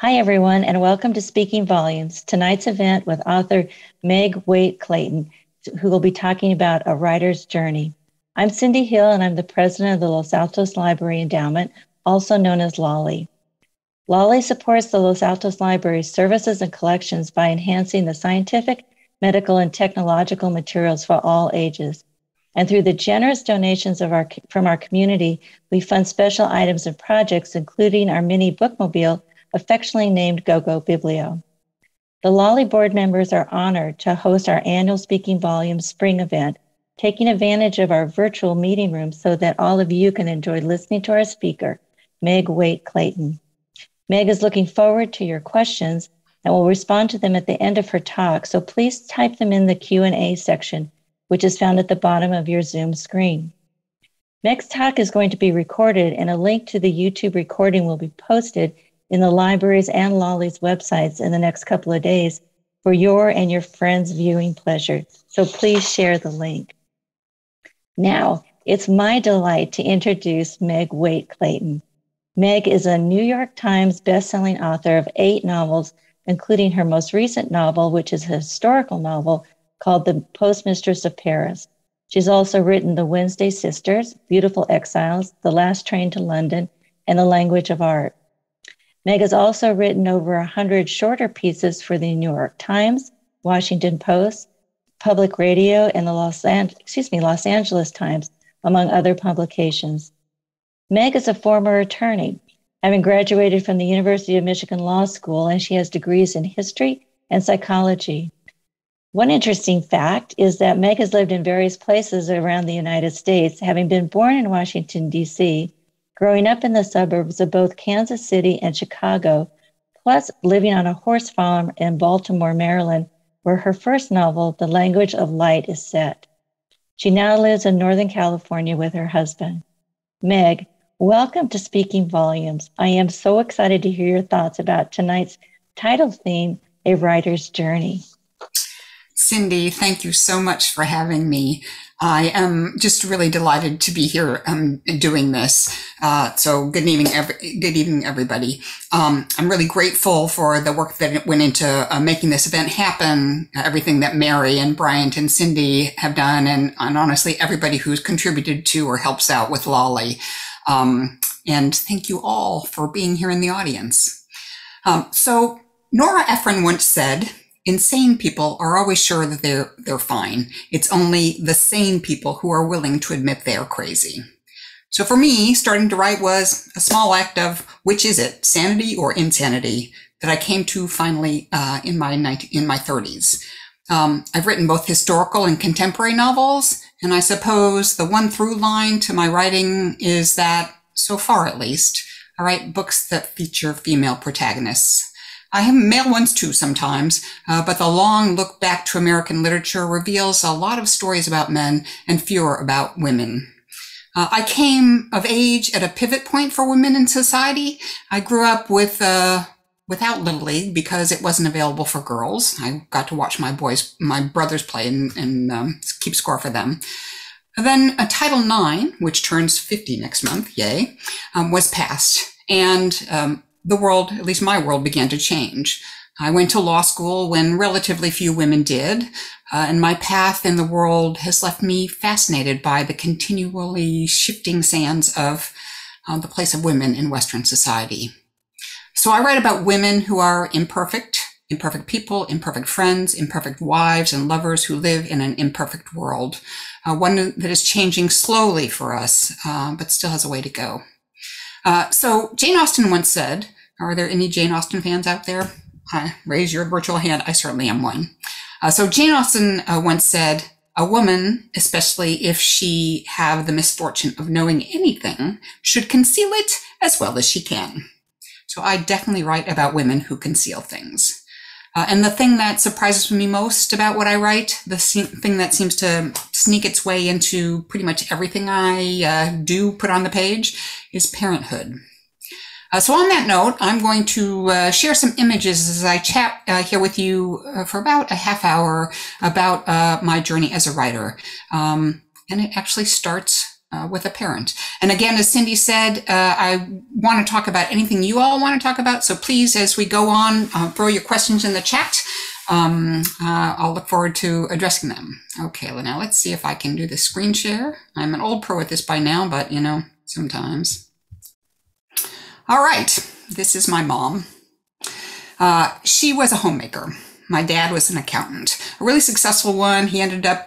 Hi, everyone, and welcome to Speaking Volumes, tonight's event with author Meg Waite Clayton, who will be talking about a writer's journey. I'm Cindy Hill, and I'm the president of the Los Altos Library Endowment, also known as LOLLI. LOLLI supports the Los Altos Library's services and collections by enhancing the scientific, medical, and technological materials for all ages. And through the generous donations from our community, we fund special items and projects, including our mini bookmobile, affectionately named GoGo Biblio. The LOLLI board members are honored to host our annual Speaking Volumes spring event, taking advantage of our virtual meeting room so that all of you can enjoy listening to our speaker, Meg Waite Clayton. Meg is looking forward to your questions and will respond to them at the end of her talk, so please type them in the Q&A section, which is found at the bottom of your Zoom screen. Meg's talk is going to be recorded, and a link to the YouTube recording will be posted in the library's and LOLLI's websites in the next couple of days for your and your friends' viewing pleasure. So please share the link. Now, it's my delight to introduce Meg Waite Clayton. Meg is a New York Times bestselling author of 8 novels, including her most recent novel, which is a historical novel called The Postmistress of Paris. She's also written The Wednesday Sisters, Beautiful Exiles, The Last Train to London, and The Language of Art. Meg has also written over 100 shorter pieces for the New York Times, Washington Post, Public Radio, and the Los Angeles Times, among other publications. Meg is a former attorney, having graduated from the University of Michigan Law School, and she has degrees in history and psychology. One interesting fact is that Meg has lived in various places around the United States, having been born in Washington, D.C., growing up in the suburbs of both Kansas City and Chicago, plus living on a horse farm in Baltimore, Maryland, where her first novel, The Language of Light, is set. She now lives in Northern California with her husband. Meg, welcome to Speaking Volumes. I am so excited to hear your thoughts about tonight's title theme, A Writer's Journey. Cindy, thank you so much for having me. I am just really delighted to be here doing this. So good evening, everybody. I'm really grateful for the work that went into making this event happen, everything that Mary and Bryant and Cindy have done, and honestly, everybody who's contributed to or helps out with LOLLI. And thank you all for being here in the audience. So Nora Ephron once said, insane people are always sure that they're fine. It's only the sane people who are willing to admit they're crazy. So for me, starting to write was a small act of, which is it, sanity or insanity, that I came to finally in my 30s. I've written both historical and contemporary novels, and I suppose the one through line to my writing is that, so far at least, I write books that feature female protagonists. I have male ones too sometimes, but the long look back to American literature reveals a lot of stories about men and fewer about women. I came of age at a pivot point for women in society. I grew up without Little League because it wasn't available for girls. I got to watch my brothers play and keep score for them. And then Title IX, which turns 50 next month, yay, was passed. And the world, at least my world, began to change. I went to law school when relatively few women did, and my path in the world has left me fascinated by the continually shifting sands of the place of women in Western society. So I write about women who are imperfect people, imperfect friends, imperfect wives and lovers who live in an imperfect world, one that is changing slowly for us, but still has a way to go. So Jane Austen once said, are there any Jane Austen fans out there? Raise your virtual hand. I certainly am one. So Jane Austen once said, a woman, especially if she have the misfortune of knowing anything, should conceal it as well as she can. So I definitely write about women who conceal things. And the thing that surprises me most about what I write, the thing that seems to sneak its way into pretty much everything I do put on the page, is parenthood. So on that note, I'm going to share some images as I chat here with you for about a half hour about my journey as a writer. And it actually starts with a parent. And again, as Cindy said, I want to talk about anything you all want to talk about. So please, as we go on, throw your questions in the chat. I'll look forward to addressing them. Okay, well, now let's see if I can do the screen share. I'm an old pro at this by now, but you know, sometimes. All right, this is my mom. She was a homemaker. My dad was an accountant, a really successful one. He ended up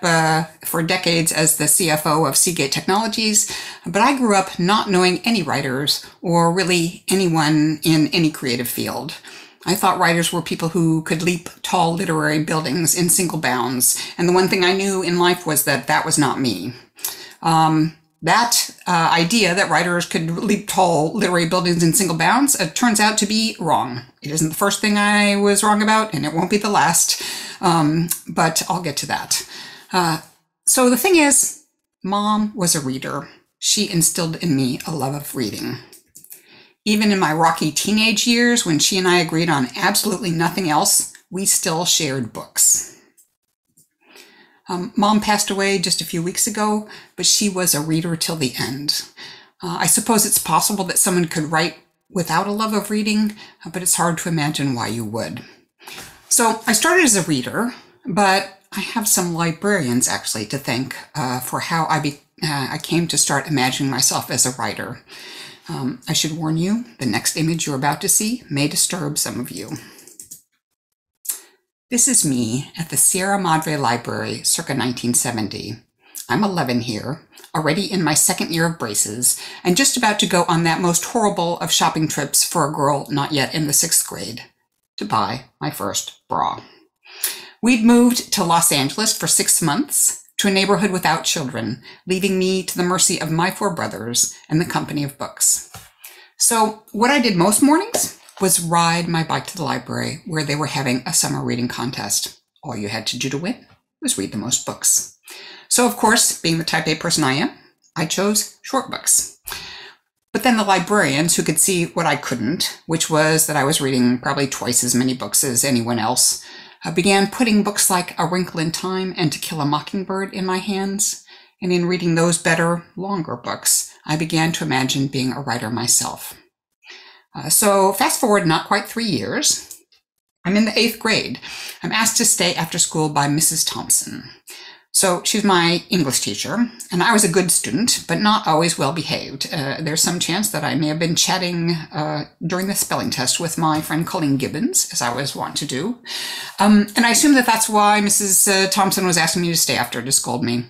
for decades as the CFO of Seagate Technologies, but I grew up not knowing any writers or really anyone in any creative field. I thought writers were people who could leap tall literary buildings in single bounds, and the one thing I knew in life was that that was not me. That idea that writers could leap tall literary buildings in single bounds turns out to be wrong. It isn't the first thing I was wrong about, and it won't be the last, but I'll get to that. So the thing is, Mom was a reader. She instilled in me a love of reading. Even in my rocky teenage years, when she and I agreed on absolutely nothing else, we still shared books. Mom passed away just a few weeks ago, but she was a reader till the end. I suppose it's possible that someone could write without a love of reading, but it's hard to imagine why you would. So I started as a reader, but I have some librarians actually to thank for how I came to start imagining myself as a writer. I should warn you, the next image you're about to see may disturb some of you. This is me at the Sierra Madre Library circa 1970. I'm 11 here, already in my second year of braces, and just about to go on that most horrible of shopping trips for a girl not yet in the 6th grade, to buy my first bra. We'd moved to Los Angeles for 6 months, to a neighborhood without children, leaving me to the mercy of my 4 brothers and the company of books. So what I did most mornings was ride my bike to the library where they were having a summer reading contest. All you had to do to win was read the most books. So of course, being the type A person I am, I chose short books. But then the librarians who could see what I couldn't, which was that I was reading probably twice as many books as anyone else, began putting books like A Wrinkle in Time and To Kill a Mockingbird in my hands. And in reading those better, longer books, I began to imagine being a writer myself. So fast forward not quite 3 years, I'm in the 8th grade. I'm asked to stay after school by Mrs. Thompson. So she's my English teacher, and I was a good student, but not always well behaved. There's some chance that I may have been chatting during the spelling test with my friend Colleen Gibbons, as I was wont to do. And I assume that that's why Mrs. Thompson was asking me to stay after to scold me.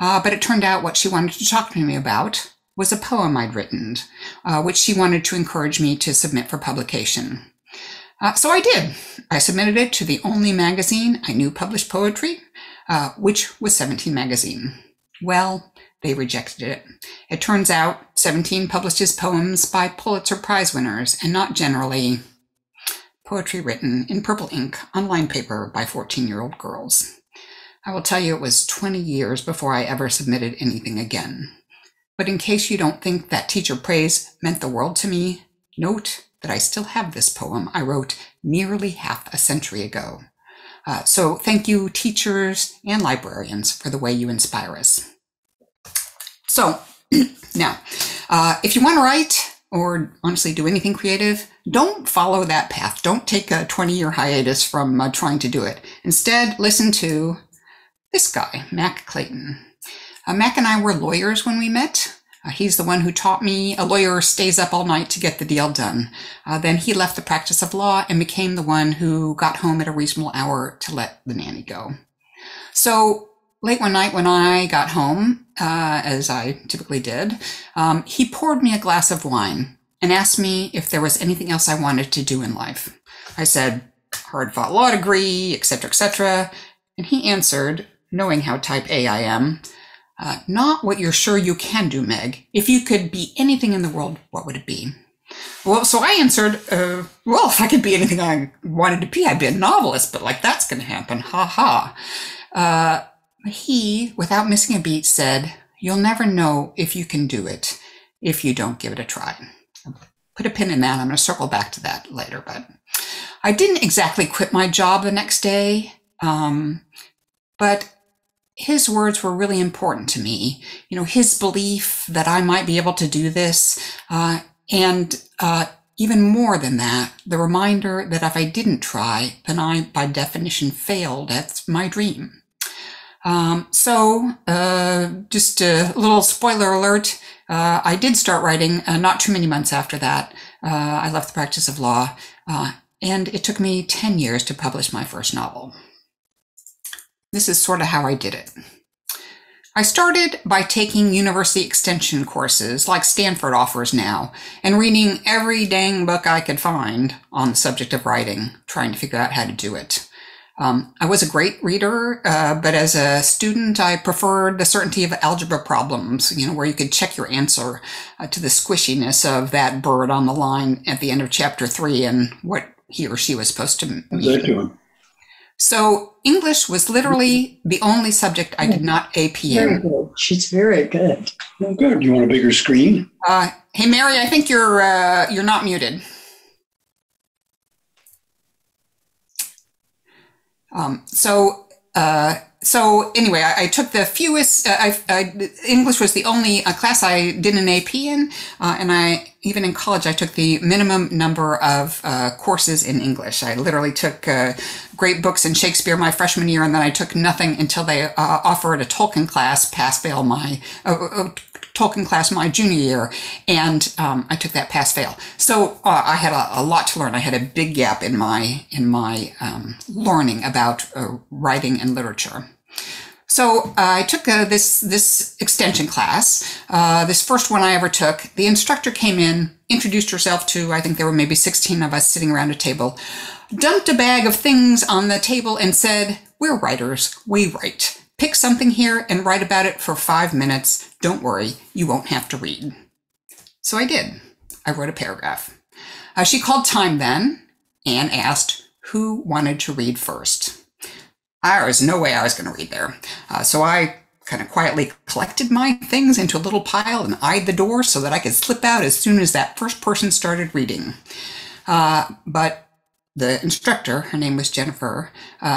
But it turned out what she wanted to talk to me about was a poem I'd written, which she wanted to encourage me to submit for publication. So I did. I submitted it to the only magazine I knew published poetry, which was 17 Magazine. Well, they rejected it. It turns out 17 publishes poems by Pulitzer Prize winners and not generally poetry written in purple ink on line paper by 14-year-old girls. I will tell you it was 20 years before I ever submitted anything again. But in case you don't think that teacher praise meant the world to me, note that I still have this poem I wrote nearly half a century ago. So thank you, teachers and librarians, for the way you inspire us. So now, if you want to write or honestly do anything creative, don't follow that path. Don't take a 20-year hiatus from trying to do it. Instead, listen to this guy, Mac Clayton. Mac and I were lawyers when we met. He's the one who taught me a lawyer stays up all night to get the deal done. Then he left the practice of law and became the one who got home at a reasonable hour to let the nanny go. So late one night when I got home, as I typically did, he poured me a glass of wine and asked me if there was anything else I wanted to do in life. I said, hard-fought law degree, etc., etc. And he answered, knowing how type A I am, not what you're sure you can do, Meg. If you could be anything in the world, what would it be? Well, so I answered, well, if I could be anything I wanted to be, I'd be a novelist, but like that's going to happen, ha ha. He, without missing a beat, said, you'll never know if you can do it if you don't give it a try. I'll put a pin in that. I'm going to circle back to that later, but I didn't exactly quit my job the next day, but his words were really important to me. You know, his belief that I might be able to do this, and even more than that, the reminder that if I didn't try, then I, by definition, failed. That's my dream. Just a little spoiler alert, I did start writing not too many months after that. I left the practice of law, and it took me 10 years to publish my first novel. This is sort of how I did it. I started by taking university extension courses like Stanford offers now and reading every dang book I could find on the subject of writing, trying to figure out how to do it. I was a great reader, but as a student, I preferred the certainty of algebra problems, you know, where you could check your answer to the squishiness of that bird on the line at the end of chapter 3 and what he or she was supposed to mean. How's that doing? So English was literally the only subject I did not AP in. Very good. She's very good. Oh, good. You want a bigger screen? Hey, Mary, I think you're not muted. So anyway, I took the fewest, English was the only class I did an AP in, and even in college, I took the minimum number of courses in English. I literally took great books in Shakespeare my freshman year, and then I took nothing until they offered a Tolkien class, pass-fail Tolkien class my junior year, and I took that pass-fail. So I had a lot to learn. I had a big gap in my learning about writing and literature. So I took this extension class, this first one I ever took. The instructor came in, introduced herself to, I think there were maybe 16 of us sitting around a table, dumped a bag of things on the table and said, "We're writers, we write. Pick something here and write about it for 5 minutes. Don't worry, you won't have to read." So I did. I wrote a paragraph. She called time then and asked who wanted to read first. There was no way I was going to read there. So I kind of quietly collected my things into a little pile and eyed the door so that I could slip out as soon as that first person started reading. But the instructor, her name was Jennifer,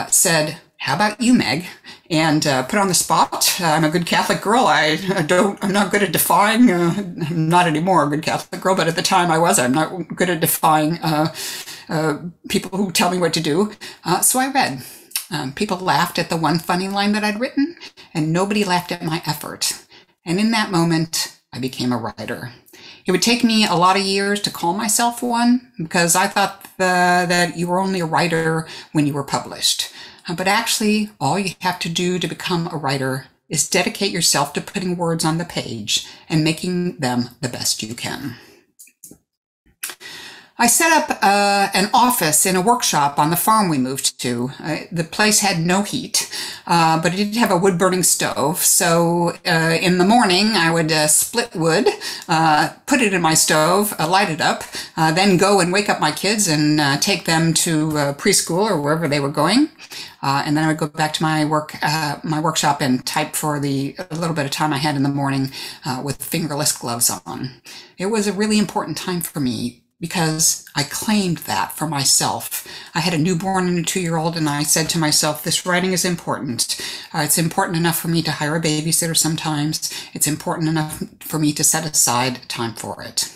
said, "How about you, Meg?" And put on the spot. I'm a good Catholic girl. I'm not good at defying, I'm not anymore a good Catholic girl, but at the time I was. I'm not good at defying people who tell me what to do. So I read. People laughed at the one funny line that I'd written, and nobody laughed at my effort. And in that moment, I became a writer. It would take me a lot of years to call myself one, because I thought that you were only a writer when you were published. But actually, all you have to do to become a writer is dedicate yourself to putting words on the page and making them the best you can. I set up an office in a workshop on the farm we moved to. The place had no heat, but it did have a wood-burning stove. So in the morning, I would split wood, put it in my stove, light it up, then go and wake up my kids and take them to preschool or wherever they were going. And then I would go back to my workshop and type for the little bit of time I had in the morning with fingerless gloves on. It was a really important time for me, because I claimed that for myself. I had a newborn and a 2-year-old, and I said to myself, this writing is important. It's important enough for me to hire a babysitter sometimes. It's important enough for me to set aside time for it.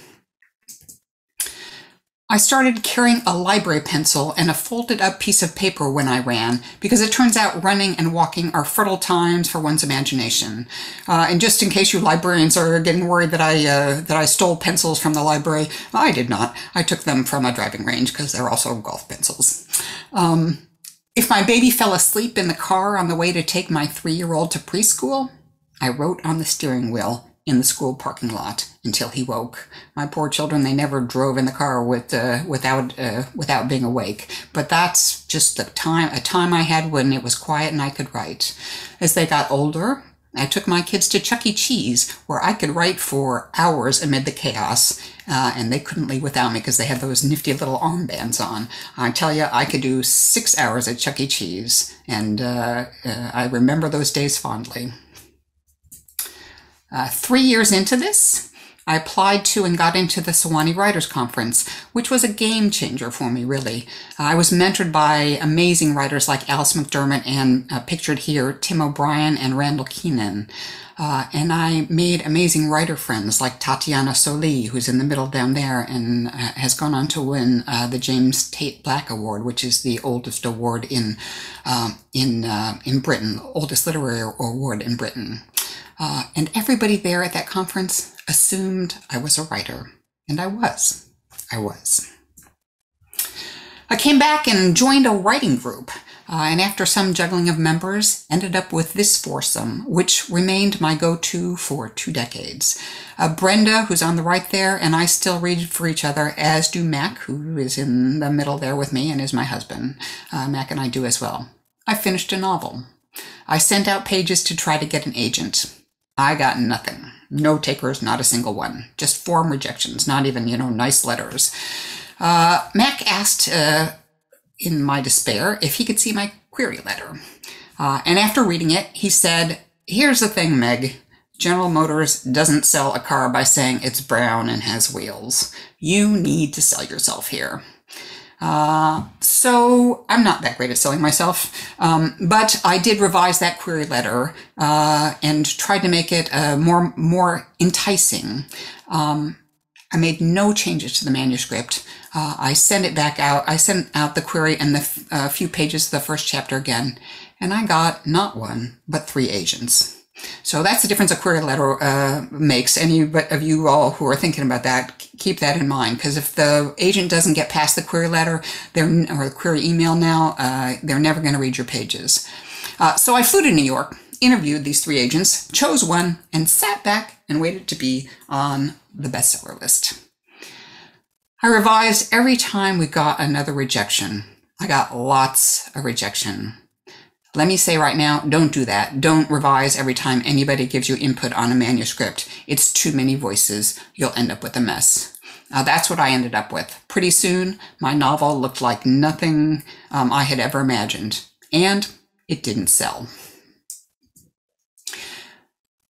I started carrying a library pencil and a folded up piece of paper when I ran, because it turns out running and walking are fertile times for one's imagination. And just in case you librarians are getting worried that I stole pencils from the library, I did not. I took them from a driving range because they're also golf pencils. If my baby fell asleep in the car on the way to take my 3-year-old to preschool, I wrote on the steering wheel in the school parking lot until he woke. My poor children, they never drove in the car without being awake. But that's just a time I had when it was quiet and I could write. As they got older, I took my kids to Chuck E. Cheese, where I could write for hours amid the chaos, and they couldn't leave without me because they had those nifty little armbands on. I tell you, I could do 6 hours at Chuck E. Cheese, and I remember those days fondly. 3 years into this, I applied to and got into the Sewanee Writers Conference, which was a game changer for me, really. I was mentored by amazing writers like Alice McDermott and pictured here, Tim O'Brien and Randall Keenan. And I made amazing writer friends like Tatiana Soli, who's in the middle down there and has gone on to win the James Tate Black Award, which is the oldest award in Britain, oldest literary award in Britain. And everybody there at that conference assumed I was a writer, and I was. I came back and joined a writing group, and after some juggling of members, ended up with this foursome, which remained my go-to for 2 decades. Brenda, who's on the right there, and I still read for each other, as do Mac, who is in the middle there with me and is my husband. Mac and I do as well. I finished a novel. I sent out pages to try to get an agent. I got nothing. No takers, not a single one. Just form rejections, not even, nice letters. Mac asked, in my despair, if he could see my query letter. And after reading it, he said, "Here's the thing, Meg. General Motors doesn't sell a car by saying it's brown and has wheels. You need to sell yourself here." So I'm not that great at selling myself, but I did revise that query letter and tried to make it more enticing. I made no changes to the manuscript. I sent it back out. I sent out the query and the few pages of the first chapter again, and I got not 1, but 3 agents. So that's the difference a query letter makes. Any of you all who are thinking about that, keep that in mind, because if the agent doesn't get past the query letter, or the query email now, they're never going to read your pages. So I flew to New York, interviewed these 3 agents, chose one, and sat back and waited to be on the bestseller list. I revised every time we got another rejection. I got lots of rejection. Let me say right now, don't do that. Don't revise every time anybody gives you input on a manuscript. It's too many voices. You'll end up with a mess. That's what I ended up with. Pretty soon, my novel looked like nothing I had ever imagined, and it didn't sell.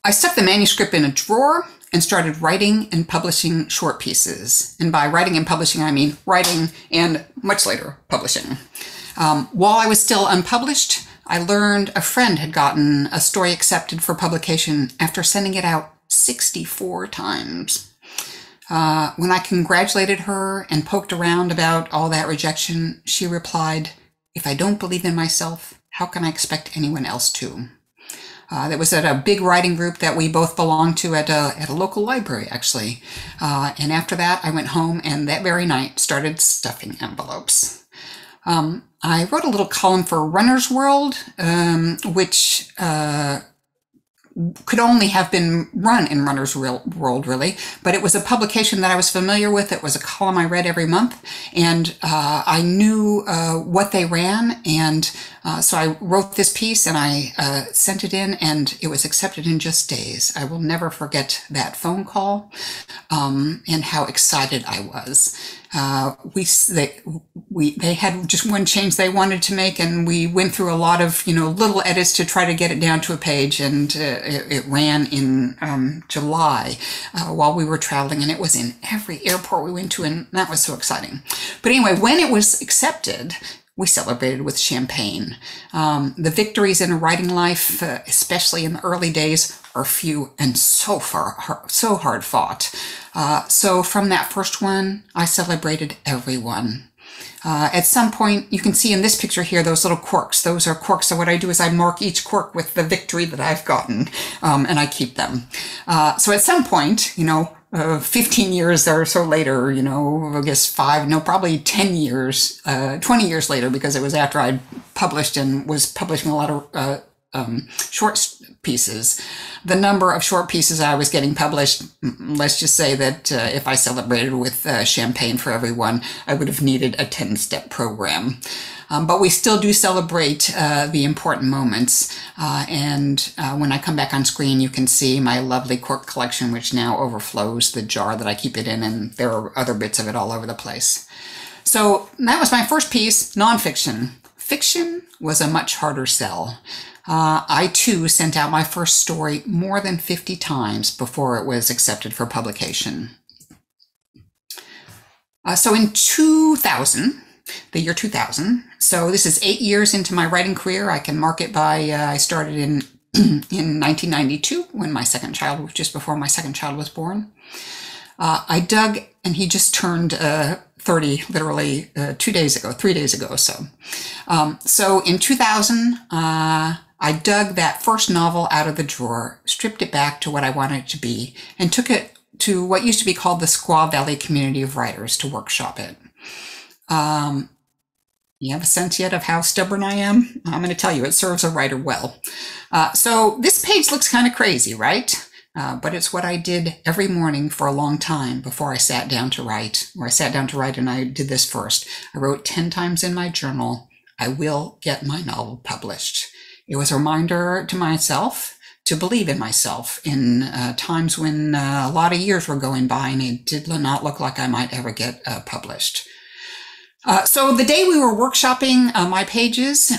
I stuck the manuscript in a drawer and started writing and publishing short pieces. And by writing and publishing, I mean writing and much later publishing. While I was still unpublished, I learned a friend had gotten a story accepted for publication after sending it out 64 times. When I congratulated her and poked around about all that rejection, she replied, "If I don't believe in myself, how can I expect anyone else to?" That was at a big writing group that we both belonged to at a local library, actually. And after that, I went home and that very night started stuffing envelopes. I wrote a little column for Runner's World, which could only have been run in Runner's World, really, but it was a publication that I was familiar with. It was a column I read every month, and I knew what they ran, and so I wrote this piece and I sent it in, and it was accepted in just days. I will never forget that phone call and how excited I was. They had just one change they wanted to make, and we went through a lot of little edits to try to get it down to a page, and it ran in July while we were traveling, and it was in every airport we went to, and that was so exciting. But anyway, when it was accepted, we celebrated with champagne. The victories in a writing life, especially in the early days, are few and so hard fought. So from that first one, I celebrated every one. At some point, you can see in this picture here, those little corks. Those are corks. So what I do is I mark each cork with the victory that I've gotten, and I keep them. So at some point, 15 years or so later, I guess probably 10 years, 20 years later, because it was after I'd published and was publishing a lot of short pieces. The number of short pieces I was getting published, let's just say that if I celebrated with champagne for everyone, I would have needed a 10-step program. But we still do celebrate the important moments. And when I come back on screen, you can see my lovely cork collection, which now overflows the jar that I keep it in, and there are other bits of it all over the place. So that was my first piece, nonfiction. Fiction was a much harder sell. I too sent out my first story more than 50 times before it was accepted for publication. So in 2000, the year 2000, so this is 8 years into my writing career. I can mark it by, I started in 1992 when my second child, just before my second child was born. I dug, and he just turned 30 literally 3 days ago. So in 2000, I dug that first novel out of the drawer, stripped it back to what I wanted it to be, and took it to what used to be called the Squaw Valley Community of Writers to workshop it. You have a sense yet of how stubborn I am? I'm going to tell you, it serves a writer well. So this page looks kind of crazy, right? But it's what I did every morning for a long time before I sat down to write, and I did this first. I wrote 10 times in my journal, I will get my novel published. It was a reminder to myself to believe in myself in times when a lot of years were going by and it did not look like I might ever get published. So the day we were workshopping my pages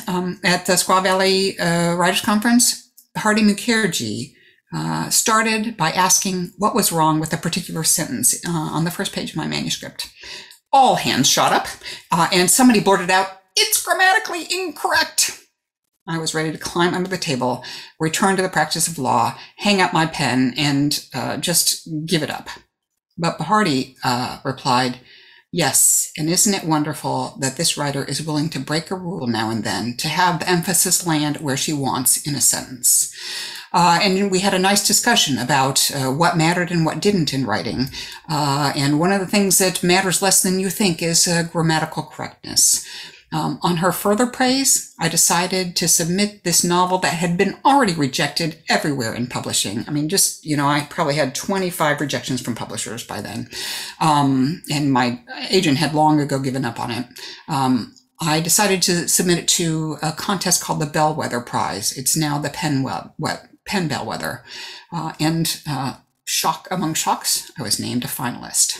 at the Squaw Valley Writers Conference, Hardy Mukherjee started by asking what was wrong with a particular sentence on the first page of my manuscript. All hands shot up, and somebody blurted out, "It's grammatically incorrect." I was ready to climb under the table, return to the practice of law, hang up my pen, and just give it up. But Hardy replied, "Yes, and isn't it wonderful that this writer is willing to break a rule now and then to have the emphasis land where she wants in a sentence?" And we had a nice discussion about what mattered and what didn't in writing. And one of the things that matters less than you think is grammatical correctness. On her further praise, I decided to submit this novel that had been already rejected everywhere in publishing. I mean, I probably had 25 rejections from publishers by then. And my agent had long ago given up on it. I decided to submit it to a contest called the Bellwether Prize. It's now the Penn Bellwether. And shock among shocks, I was named a finalist.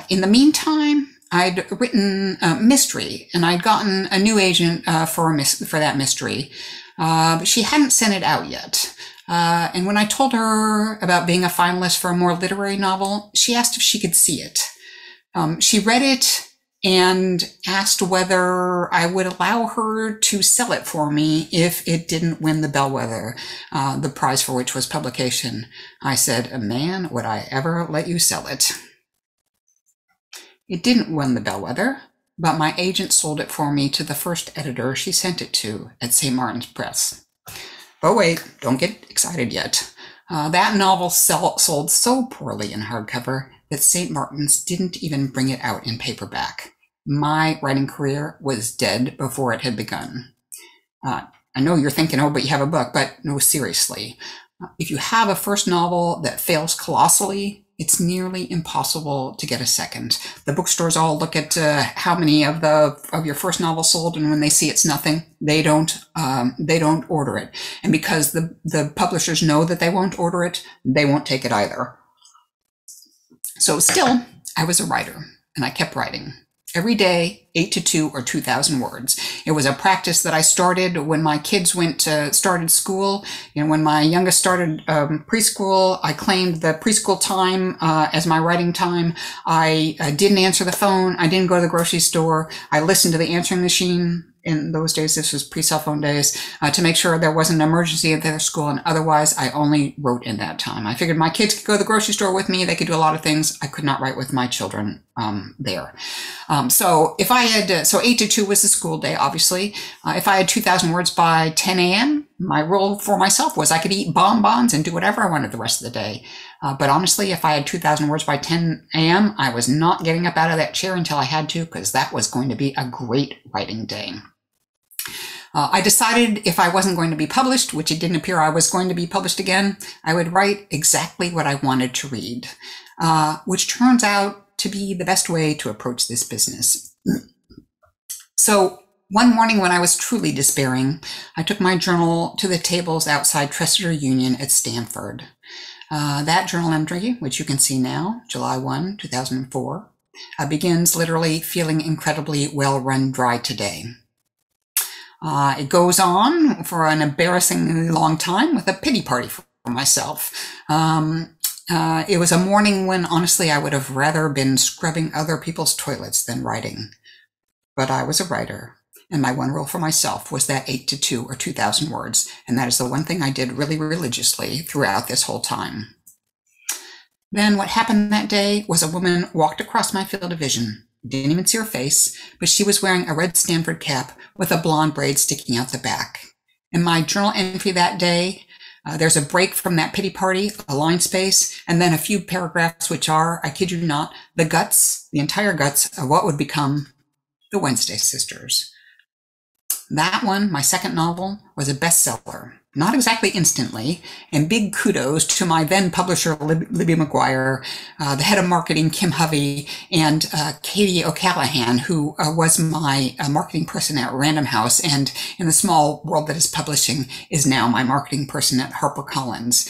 In the meantime, I'd written a mystery, and I'd gotten a new agent for that mystery, but she hadn't sent it out yet. And when I told her about being a finalist for a more literary novel, she asked if she could see it. She read it and asked whether I would allow her to sell it for me if it didn't win the Bellwether, the prize for which was publication. I said, "Man, would I ever let you sell it?" It didn't win the Bellwether, but my agent sold it for me to the first editor she sent it to at St. Martin's Press. But wait, don't get excited yet. That novel sold so poorly in hardcover that St. Martin's didn't even bring it out in paperback. My writing career was dead before it had begun. I know you're thinking, oh, but you have a book, but no, seriously. If you have a first novel that fails colossally, it's nearly impossible to get a second. The bookstores all look at how many of your first novel sold, and when they see it's nothing, they don't order it. And because the publishers know that they won't order it, they won't take it either. So still, I was a writer, and I kept writing. Every day, 8 to 2 or 2,000 words. It was a practice that I started when my kids started school. And when my youngest started preschool, I claimed the preschool time as my writing time. I didn't answer the phone. I didn't go to the grocery store. I listened to the answering machine. In those days, this was pre-cell phone days, to make sure there wasn't an emergency at their school, and otherwise I only wrote in that time. I figured my kids could go to the grocery store with me. They could do a lot of things. I could not write with my children there. So if I had, so 8 to 2 was the school day, obviously. If I had 2,000 words by 10 a.m., my rule for myself was I could eat bonbons and do whatever I wanted the rest of the day. But honestly, if I had 2,000 words by 10 a.m., I was not getting up out of that chair until I had to, because that was going to be a great writing day. I decided if I wasn't going to be published, which it didn't appear I was going to be published again, I would write exactly what I wanted to read, which turns out to be the best way to approach this business. So one morning when I was truly despairing, I took my journal to the tables outside Treseder Union at Stanford. That journal entry, which you can see now, July 1, 2004, begins literally feeling incredibly well run dry today. It goes on for an embarrassingly long time with a pity party for myself. It was a morning when, honestly, I would have rather been scrubbing other people's toilets than writing. But I was a writer, and my one rule for myself was that 8 to 2 or 2,000 words, and that is the one thing I did really religiously throughout this whole time. Then what happened that day was a woman walked across my field of vision. Didn't even see her face, but she was wearing a red Stanford cap with a blonde braid sticking out the back. In my journal entry that day, there's a break from that pity party, a line space, and then a few paragraphs which are, I kid you not, the guts, the entire guts of what would become the Wednesday Sisters. That one, my second novel, was a bestseller. Not exactly instantly, and big kudos to my then publisher, Libby McGuire, the head of marketing, Kim Hovey, and Katie O'Callahan, who was my marketing person at Random House, and in the small world that is publishing, is now my marketing person at HarperCollins.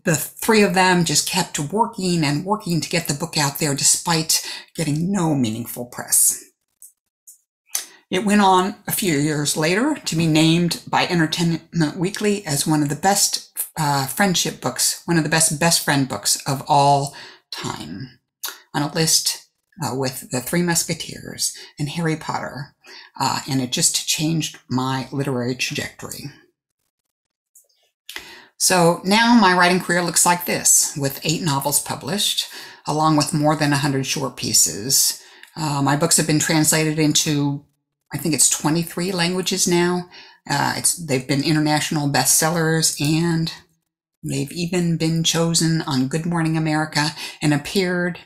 The three of them just kept working and working to get the book out there despite getting no meaningful press. It went on a few years later to be named by Entertainment Weekly as one of the best friendship books, one of the best friend books of all time, on a list with The Three Musketeers and Harry Potter, and it just changed my literary trajectory. So now my writing career looks like this, with 8 novels published, along with more than 100 short pieces. My books have been translated into, I think it's 23 languages now. They've been international bestsellers, and they've even been chosen on Good Morning America and appeared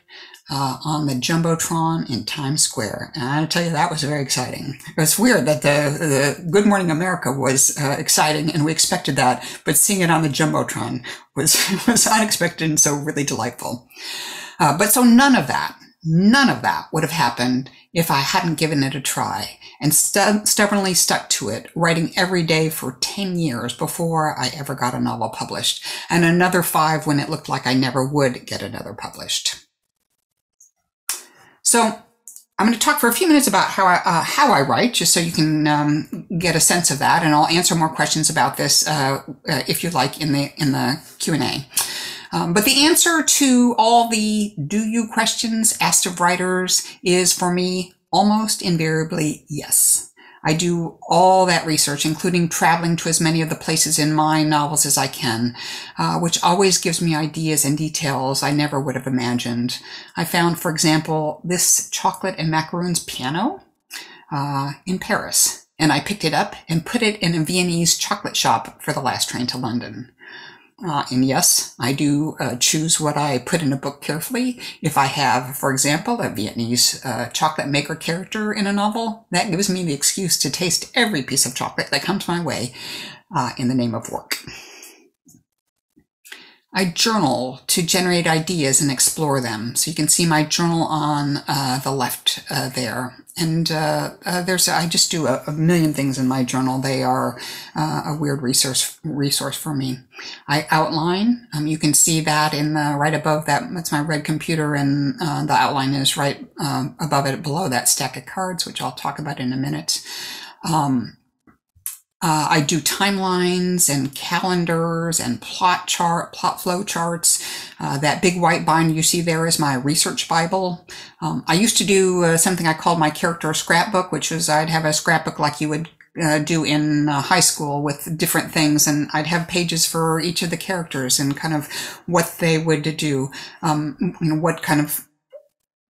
on the Jumbotron in Times Square. And I tell you, that was very exciting. It was weird that the Good Morning America was exciting, and we expected that, but seeing it on the Jumbotron was unexpected and so really delightful. But so none of that would have happened if I hadn't given it a try and stubbornly stuck to it, writing every day for 10 years before I ever got a novel published, and another 5 when it looked like I never would get another published. So I'm going to talk for a few minutes about how I write, just so you can get a sense of that, and I'll answer more questions about this if you like in the Q&A. But the answer to all the do you questions asked of writers is, for me, almost invariably yes. I do all that research, including traveling to as many of the places in my novels as I can, which always gives me ideas and details I never would have imagined. I found, for example, this chocolate and macaroons piano in Paris, and I picked it up and put it in a Viennese chocolate shop for the last train to London. And yes, I do choose what I put in a book carefully. If I have, for example, a Viennese chocolate maker character in a novel, that gives me the excuse to taste every piece of chocolate that comes my way in the name of work. I journal to generate ideas and explore them. So you can see my journal on the left there. And I just do a million things in my journal. They are a weird resource for me. I outline. You can see that in the right above that. That's my red computer, and the outline is right above it, below that stack of cards, which I'll talk about in a minute. I do timelines and calendars and plot flow charts. That big white bind you see there is my research Bible. I used to do something I called my character scrapbook, which was I'd have a scrapbook like you would do in high school with different things, and I'd have pages for each of the characters and kind of what they would do, what kind of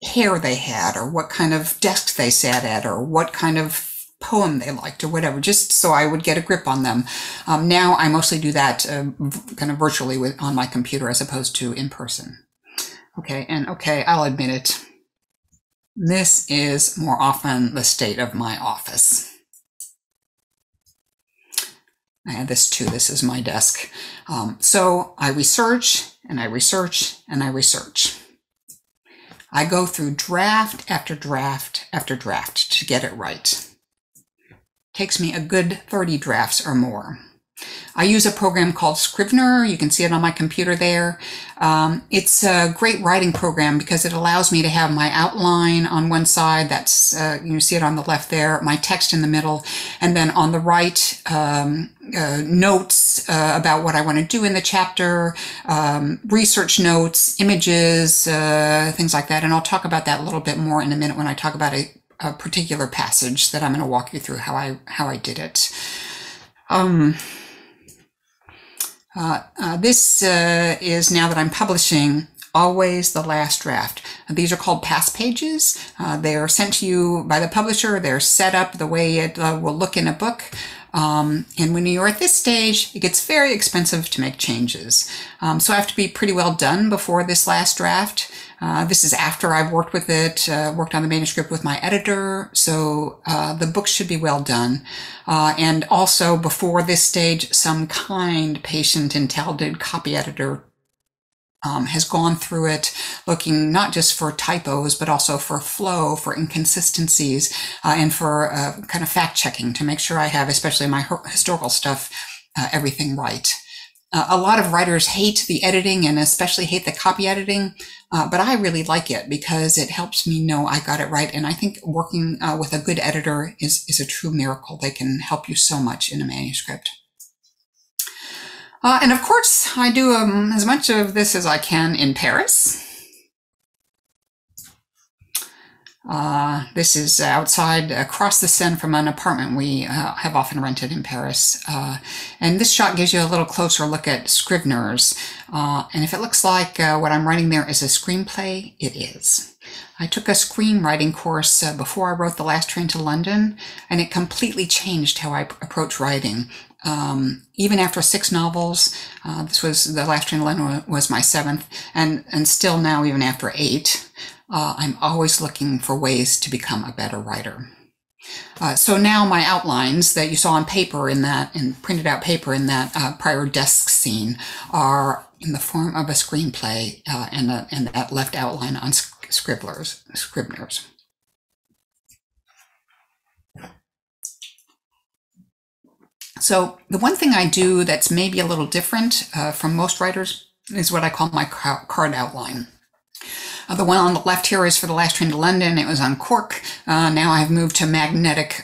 hair they had, or what kind of desk they sat at, or what kind of poem they liked, or whatever, just so I would get a grip on them. Now I mostly do that kind of virtually on my computer as opposed to in person. Okay, I'll admit it. This is more often the state of my office. I have this too. This is my desk. So I research and I research and I research. I go through draft after draft after draft to get it right. Takes me a good 30 drafts or more. I use a program called Scrivener. You can see it on my computer there. It's a great writing program because it allows me to have my outline on one side. That's, you see it on the left there, my text in the middle, and then on the right, notes about what I want to do in the chapter, research notes, images, things like that. And I'll talk about that a little bit more in a minute when I talk about a particular passage that I'm going to walk you through how I did it. This is, now that I'm publishing, always the last draft. These are called pass pages. They are sent to you by the publisher. They're set up the way it will look in a book. And when you're at this stage, it gets very expensive to make changes. So I have to be pretty well done before this last draft. This is after I've worked with it, worked on the manuscript with my editor. So the book should be well done. And also before this stage, some kind, patient, and talented copy editor has gone through it, looking not just for typos, but also for flow, for inconsistencies, and for kind of fact checking to make sure I have, especially my historical stuff, everything right. A lot of writers hate the editing and especially hate the copy editing, but I really like it because it helps me know I got it right. And I think working with a good editor is a true miracle. They can help you so much in a manuscript. And of course, I do as much of this as I can in Paris. This is outside, across the Seine from an apartment we have often rented in Paris. And this shot gives you a little closer look at Scrivener's. And if it looks like what I'm writing there is a screenplay, it is. I took a screenwriting course before I wrote The Last Train to London, and it completely changed how I approach writing. Even after 6 novels, this was The Last Train to London was my 7th, and still now, even after 8, I'm always looking for ways to become a better writer. So now my outlines that you saw on paper in that, and printed out paper in that prior desk scene, are in the form of a screenplay, and that left outline on Scrivener's. So the one thing I do that's maybe a little different from most writers is what I call my card outline. The one on the left here is for The Last Train to London. It was on cork. Now I've moved to magnetic,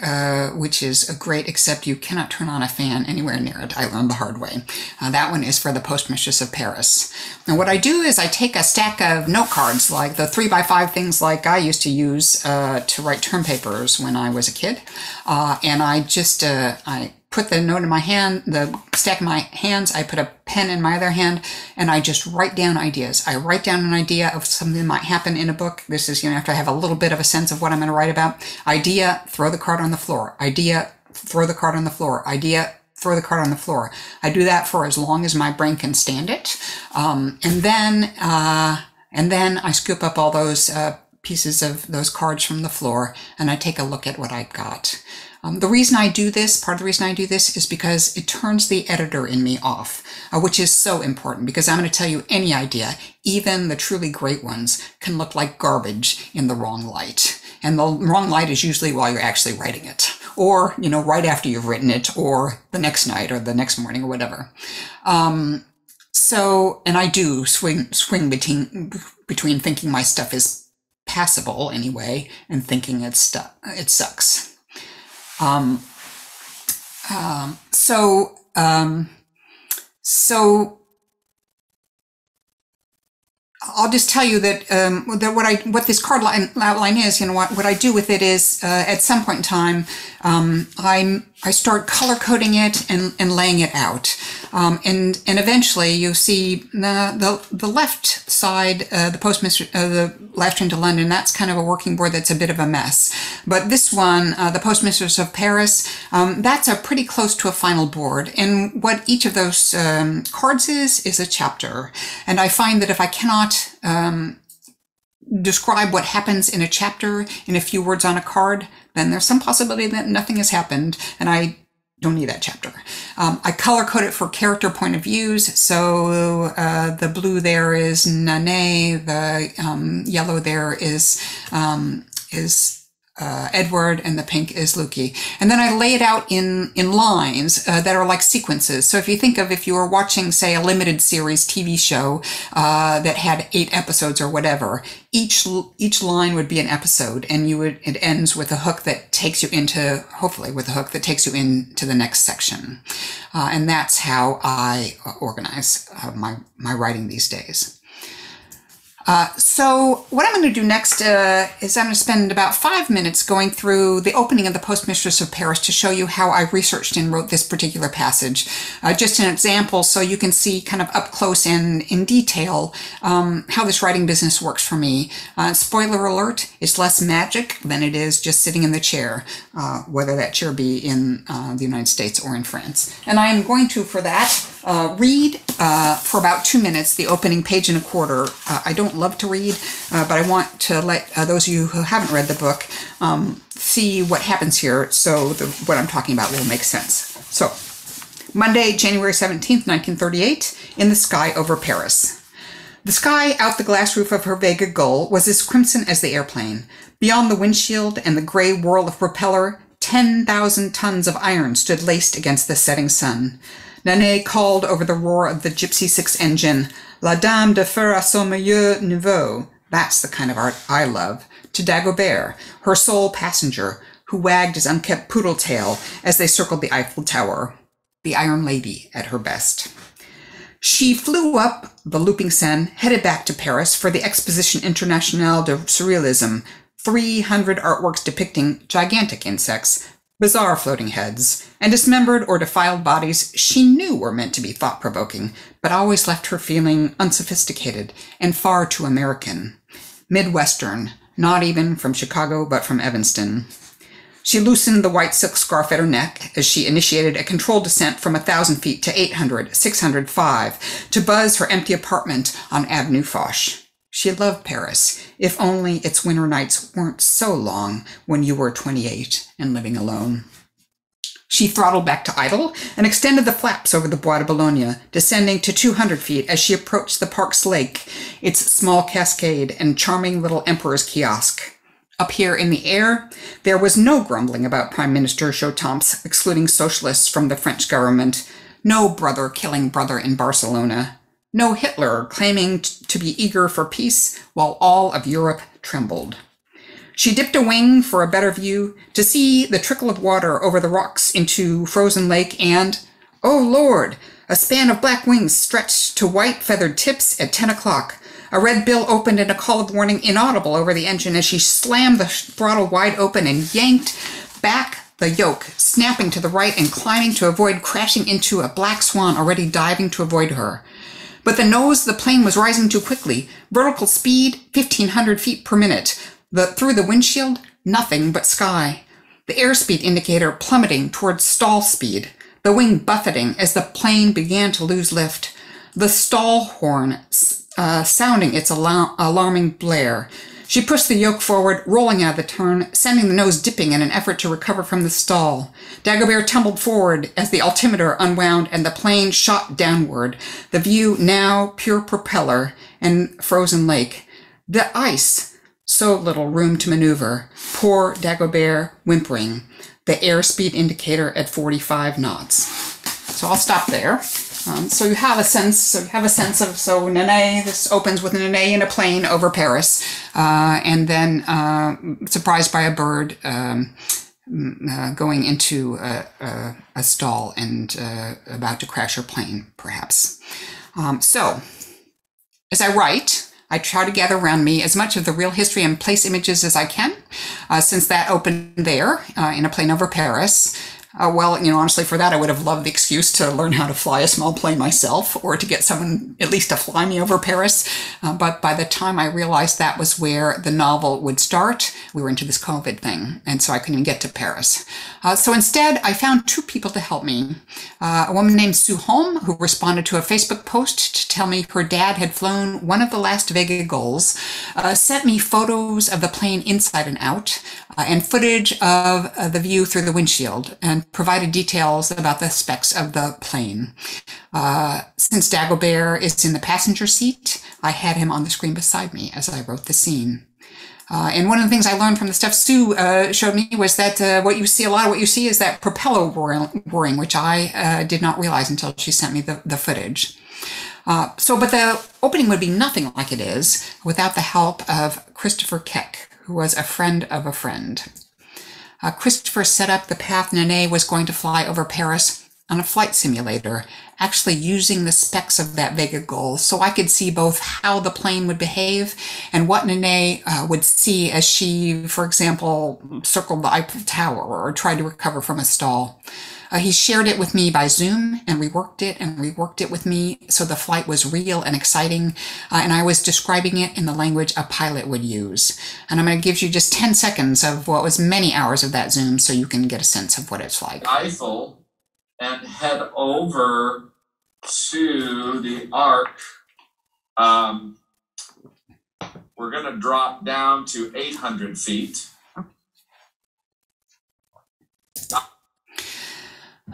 which is great, except you cannot turn on a fan anywhere near it. I learned the hard way. That one is for The Postmistress of Paris. And what I do is I take a stack of note cards, like the 3x5 things like I used to use to write term papers when I was a kid. And I just, I put the note in my hand, the stack in my hands, I put a pen in my other hand, and I just write down ideas. I write down an idea of something that might happen in a book. This is, after I have a little bit of a sense of what I'm going to write about. Idea, throw the card on the floor. Idea, throw the card on the floor. Idea, throw the card on the floor. I do that for as long as my brain can stand it. And then I scoop up all those pieces of those cards from the floor, and I take a look at what I've got. The reason I do this, part of the reason I do this, is because it turns the editor in me off, which is so important, because I'm going to tell you any idea, even the truly great ones, can look like garbage in the wrong light. And the wrong light is usually while you're actually writing it, or, right after you've written it, or the next night, or the next morning, or whatever. So, and I do swing between thinking my stuff is passable anyway, and thinking it sucks. So I'll just tell you that what this card outline is, what I do with it is at some point in time, I start color coding it and laying it out, and eventually you see the left side, the Last Train to London. That's kind of a working board that's a bit of a mess. But this one, the Postmistress of Paris, that's a pretty close to a final board. And what each of those cards is a chapter. And I find that if I cannot describe what happens in a chapter in a few words on a card, then there's some possibility that nothing has happened, and I don't need that chapter. I color code it for character point of views. So the blue there is Nanay, the yellow there is Edward, and the pink is Lukey. And then I lay it out in lines that are like sequences. So if you were watching, say, a limited series TV show that had 8 episodes or whatever, each line would be an episode, and it ends with a hook that takes you into, hopefully with a hook that takes you into the next section. And that's how I organize my writing these days. So what I'm going to do next is I'm going to spend about 5 minutes going through the opening of the Postmistress of Paris to show you how I researched and wrote this particular passage. Just an example so you can see kind of up close and in detail how this writing business works for me. Spoiler alert, it's less magic than it is just sitting in the chair, whether that chair be in the United States or in France. And I am going to, for that, read for about 2 minutes the opening page and a quarter. I don't love to read, but I want to let those of you who haven't read the book see what happens here so what I'm talking about will make sense. So, Monday, January 17th, 1938, in the sky over Paris. The sky out the glass roof of her Vega Gull was as crimson as the airplane. Beyond the windshield and the gray whirl of propeller, 10,000 tons of iron stood laced against the setting sun. Nanet called over the roar of the Gypsy 6 engine, La Dame de Fer à son meilleur niveau, that's the kind of art I love, to Dagobert, her sole passenger, who wagged his unkempt poodle tail as they circled the Eiffel Tower, the Iron Lady at her best. She flew up the looping Seine, headed back to Paris for the Exposition Internationale de Surrealism, 300 artworks depicting gigantic insects, bizarre floating heads, and dismembered or defiled bodies she knew were meant to be thought-provoking, but always left her feeling unsophisticated and far too American. Midwestern, not even from Chicago, but from Evanston. She loosened the white silk scarf at her neck as she initiated a controlled descent from 1,000 feet to 800, 605, to buzz her empty apartment on Avenue Foch. She loved Paris, if only its winter nights weren't so long when you were 28 and living alone. She throttled back to idle and extended the flaps over the Bois de Boulogne, descending to 200 feet as she approached the park's lake, its small cascade and charming little Emperor's kiosk. Up here in the air, there was no grumbling about Prime Minister Chautemps excluding socialists from the French government, no brother killing brother in Barcelona, no Hitler claiming to be eager for peace while all of Europe trembled. She dipped a wing for a better view to see the trickle of water over the rocks into Frozen Lake and, oh Lord, a span of black wings stretched to white feathered tips at 10 o'clock. A red bill opened and a call of warning inaudible over the engine as she slammed the throttle wide open and yanked back the yoke, snapping to the right and climbing to avoid crashing into a black swan already diving to avoid her. But the nose of the plane was rising too quickly. Vertical speed, 1,500 feet per minute. Through the windshield, nothing but sky. The airspeed indicator plummeting towards stall speed. The wing buffeting as the plane began to lose lift. The stall horn sounding its alarming blare. She pushed the yoke forward, rolling out of the turn, sending the nose dipping in an effort to recover from the stall. Dagobert tumbled forward as the altimeter unwound and the plane shot downward, the view now pure propeller and frozen lake. The ice, so little room to maneuver. Poor Dagobert whimpering, the airspeed indicator at 45 knots. So I'll stop there. So you have a sense of, so Nanet, this opens with Nanet in a plane over Paris, and then surprised by a bird going into a stall and about to crash her plane, perhaps. So as I write, I try to gather around me as much of the real history and place images as I can, since that opened there in a plane over Paris. Honestly, for that, I would have loved the excuse to learn how to fly a small plane myself or to get someone at least to fly me over Paris. But by the time I realized that was where the novel would start, we were into this COVID thing. And so I couldn't even get to Paris. So instead, I found 2 people to help me. A woman named Sue Holm, who responded to a Facebook post to tell me her dad had flown one of the last Vega Gulls, sent me photos of the plane inside and out, and footage of the view through the windshield, and provided details about the specs of the plane. Since Dagobert is in the passenger seat, I had him on the screen beside me as I wrote the scene. And one of the things I learned from the stuff Sue showed me was that what you see is that propeller whirring, which I did not realize until she sent me the footage. But the opening would be nothing like it is without the help of Christopher Keck, who was a friend of a friend. Christopher set up the path Nene was going to fly over Paris on a flight simulator, actually using the specs of that Vega Gull so I could see both how the plane would behave and what Nene would see as she, for example, circled the Eiffel Tower or tried to recover from a stall. He shared it with me by Zoom and reworked it with me so the flight was real and exciting, and I was describing it in the language a pilot would use. And I'm going to give you just 10 seconds of what was many hours of that Zoom so you can get a sense of what it's like. Eiffel and head over to the Arc. We're going to drop down to 800 feet.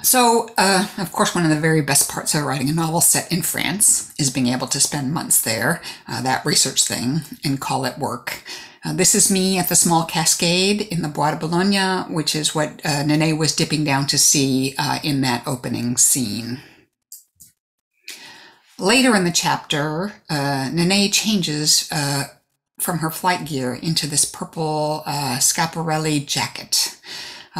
So, of course, one of the very best parts of writing a novel set in France is being able to spend months there, that research thing, and call it work. This is me at the small cascade in the Bois de Boulogne, which is what Nene was dipping down to see in that opening scene. Later in the chapter, Nene changes from her flight gear into this purple Schiaparelli jacket.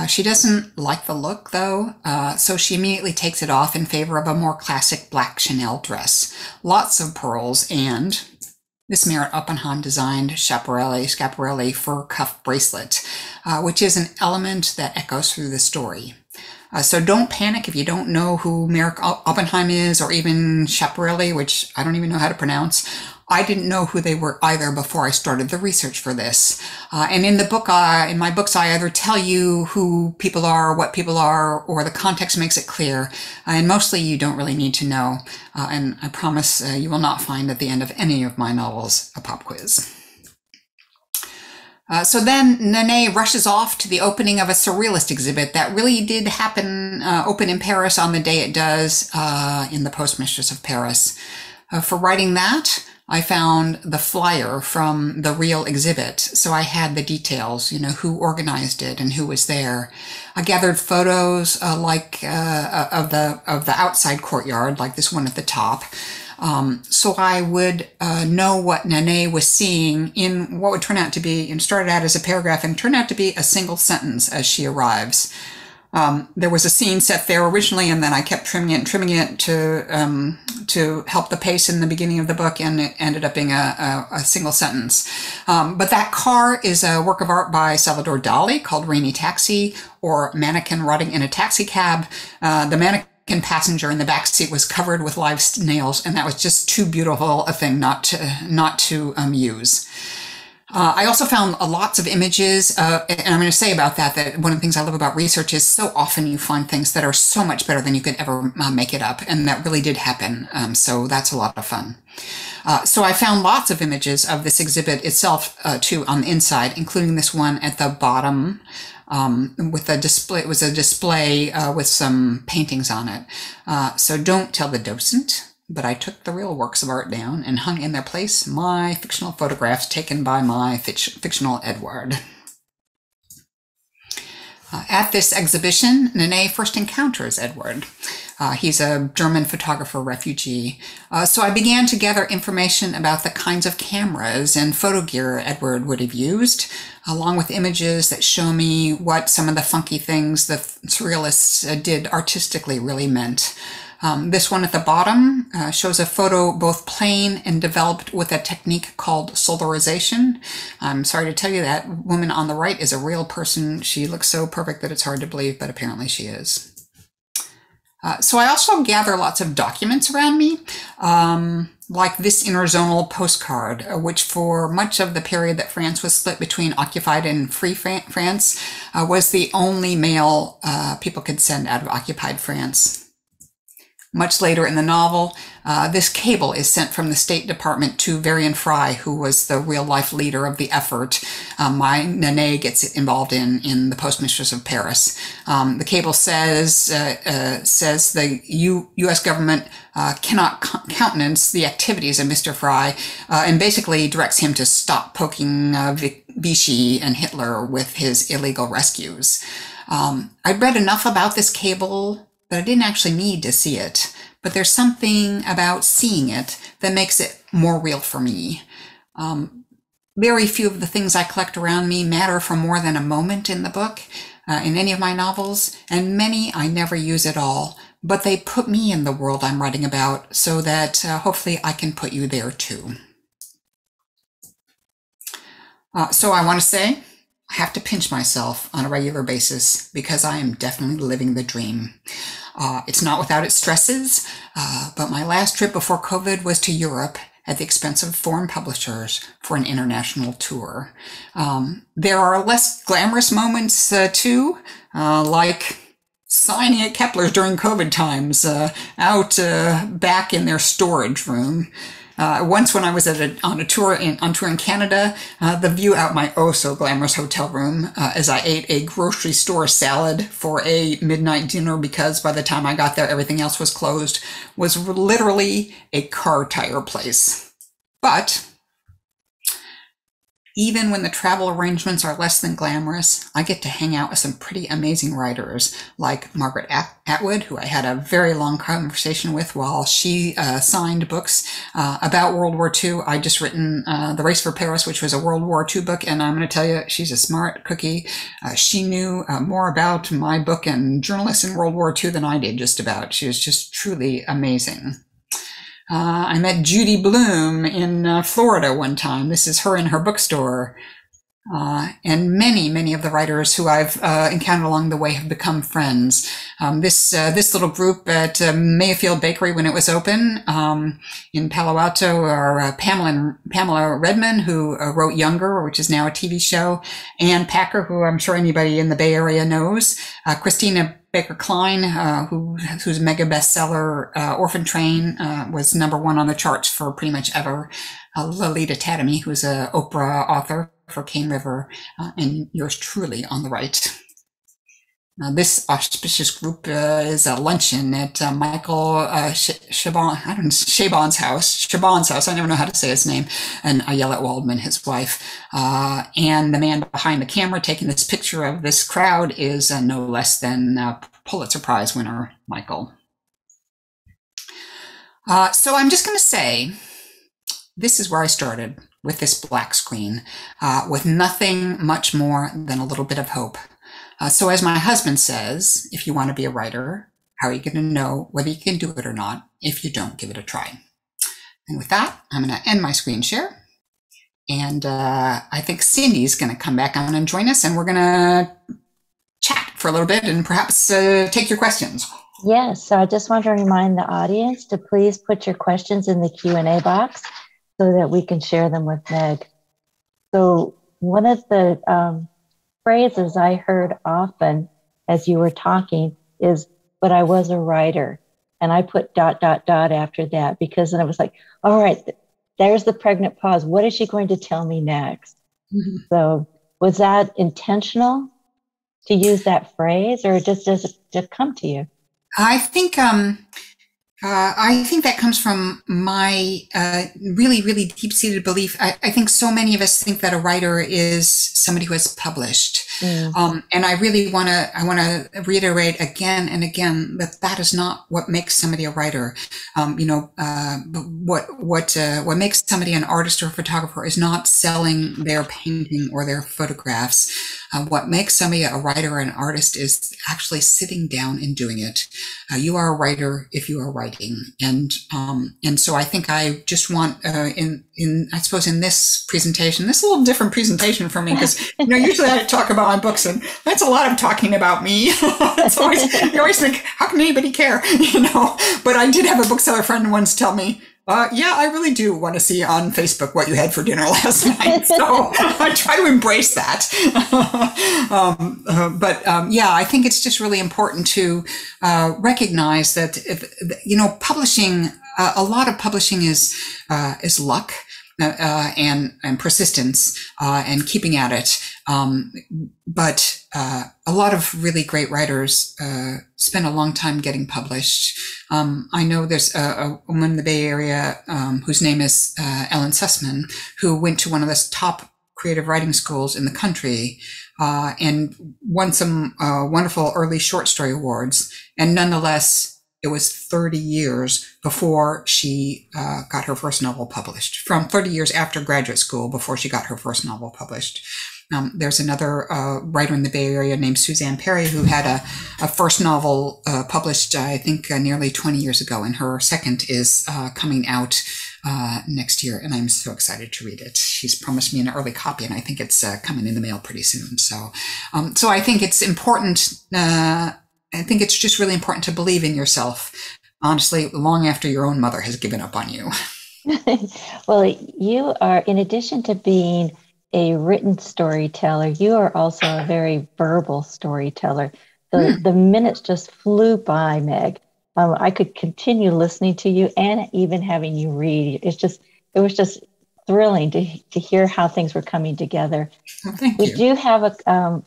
She doesn't like the look, though, so she immediately takes it off in favor of a more classic black Chanel dress. Lots of pearls and this Merritt Oppenheim designed Schiaparelli fur cuff bracelet, which is an element that echoes through the story. So don't panic if you don't know who Merritt Oppenheim is, or even Schiaparelli, which I don't even know how to pronounce. I didn't know who they were either before I started the research for this. And in the book, in my books, I either tell you who people are, what people are, or the context makes it clear. And mostly you don't really need to know. And I promise you will not find at the end of any of my novels a pop quiz. So then Nene rushes off to the opening of a surrealist exhibit that really did happen, open in Paris on the day it does in the Postmistress of Paris. For writing that, I found the flyer from the real exhibit, so I had the details, who organized it and who was there. I gathered photos of the outside courtyard, like this one at the top, so I would know what Nene was seeing in what would turn out to be, and started out as a paragraph and turned out to be a single sentence as she arrives. There was a scene set there originally, and then I kept trimming it to help the pace in the beginning of the book, and it ended up being a single sentence. But that car is a work of art by Salvador Dali called Rainy Taxi, or Mannequin Rotting in a Taxi Cab. The mannequin passenger in the back seat was covered with live nails, and that was just too beautiful a thing not to use. I also found lots of images, and I'm going to say about that one of the things I love about research is so often you find things that are so much better than you could ever make it up, and that really did happen, so that's a lot of fun. So I found lots of images of this exhibit itself, too, on the inside, including this one at the bottom, with a display. It was a display with some paintings on it. So don't tell the docent, but I took the real works of art down and hung in their place my fictional photographs taken by my fictional Edward. At this exhibition, Nene first encounters Edward. He's a German photographer refugee. So I began to gather information about the kinds of cameras and photo gear Edward would have used, along with images that show me what some of the funky things the surrealists did artistically really meant. This one at the bottom shows a photo both plain and developed with a technique called solarization. I'm sorry to tell you that woman on the right is a real person. She looks so perfect that it's hard to believe, but apparently she is. So I also gather lots of documents around me, like this interzonal postcard, which for much of the period that France was split between occupied and free France, was the only mail people could send out of occupied France. Much later in the novel, this cable is sent from the State Department to Varian Fry, who was the real-life leader of the effort my Nene gets involved in the Postmistress of Paris. The cable says the U.S. government cannot countenance the activities of Mr. Fry, and basically directs him to stop poking Vichy and Hitler with his illegal rescues. I'd read enough about this cable that I didn't actually need to see it, but there's something about seeing it that makes it more real for me. Very few of the things I collect around me matter for more than a moment in the book, in any of my novels, and many I never use at all, but they put me in the world I'm writing about so that hopefully I can put you there too. So I want to say, I have to pinch myself on a regular basis because I am definitely living the dream. It's not without its stresses, but my last trip before COVID was to Europe at the expense of foreign publishers for an international tour. There are less glamorous moments too, like signing at Kepler's during COVID times, out back in their storage room. Once when I was on tour in Canada, the view out my oh so glamorous hotel room as I ate a grocery store salad for a midnight dinner because by the time I got there everything else was closed was literally a car tire place. But even when the travel arrangements are less than glamorous, I get to hang out with some pretty amazing writers like Margaret Atwood, who I had a very long conversation with while she signed books about World War II. I'd just written The Race for Paris, which was a World War II book, and I'm going to tell you, she's a smart cookie. She knew more about my book and journalists in World War II than I did, just about. She was just truly amazing. I met Judy Bloom in Florida one time. This is her in her bookstore. And many of the writers who I've encountered along the way have become friends. This little group at Mayfield Bakery when it was open in Palo Alto are Pamela Redman, who wrote Younger, which is now a TV show, Ann Packer, who I'm sure anybody in the Bay Area knows, Christina Baker Klein, whose mega bestseller Orphan Train was #1 on the charts for pretty much ever. Lolita Tatamy, who's an Oprah author for Cane River, and yours truly on the right. Now, this auspicious group is a luncheon at Michael Chabon's house. I never know how to say his name. And Ayelet Waldman, his wife. And the man behind the camera taking this picture of this crowd is no less than Pulitzer Prize winner Michael. So I'm just going to say, this is where I started with this black screen, with nothing much more than a little bit of hope. So as my husband says, if you want to be a writer, how are you going to know whether you can do it or not if you don't give it a try? And with that, I'm going to end my screen share. And I think Cindy's going to come back on and join us, and we're going to chat for a little bit and perhaps take your questions. Yes, so I just want to remind the audience to please put your questions in the Q&A box so that we can share them with Meg. So one of the phrases I heard often as you were talking is, but I was a writer. And I put ... after that because then it was like, all right, there's the pregnant pause. What is she going to tell me next? Mm-hmm. So was that intentional to use that phrase, or just does it just come to you? I think that comes from my really, really deep-seated belief. I think so many of us think that a writer is somebody who has published. Mm. And I really want to reiterate again and again that is not what makes somebody a writer. What makes somebody an artist or a photographer is not selling their painting or their photographs. What makes somebody a writer or an artist is actually sitting down and doing it. You are a writer if you are writing. And so I think I just want, in this presentation, this is a little different presentation for me because, usually I talk about my books and that's a lot of talking about me. It's always, you always think, how can anybody care? But I did have a bookseller friend once tell me, yeah, I really do want to see on Facebook what you had for dinner last night. So I try to embrace that. Yeah, I think it's just really important to recognize that, publishing, a lot of publishing is luck. And persistence, and keeping at it. But a lot of really great writers spend a long time getting published. I know there's a woman in the Bay Area whose name is Ellen Sussman, who went to one of the top creative writing schools in the country, and won some wonderful early short story awards. And nonetheless, it was 30 years before she got her first novel published, from 30 years after graduate school before she got her first novel published. There's another writer in the Bay Area named Suzanne Perry who had a first novel published, I think, nearly 20 years ago, and her second is coming out next year, and I'm so excited to read it. She's promised me an early copy, and I think it's coming in the mail pretty soon. So I think it's important. I think it's just really important to believe in yourself, honestly, long after your own mother has given up on you. Well, you are, in addition to being a written storyteller, you are also a very verbal storyteller. The minutes just flew by, Meg. I could continue listening to you and even having you read. It was just thrilling to hear how things were coming together. Well, thank you. We do have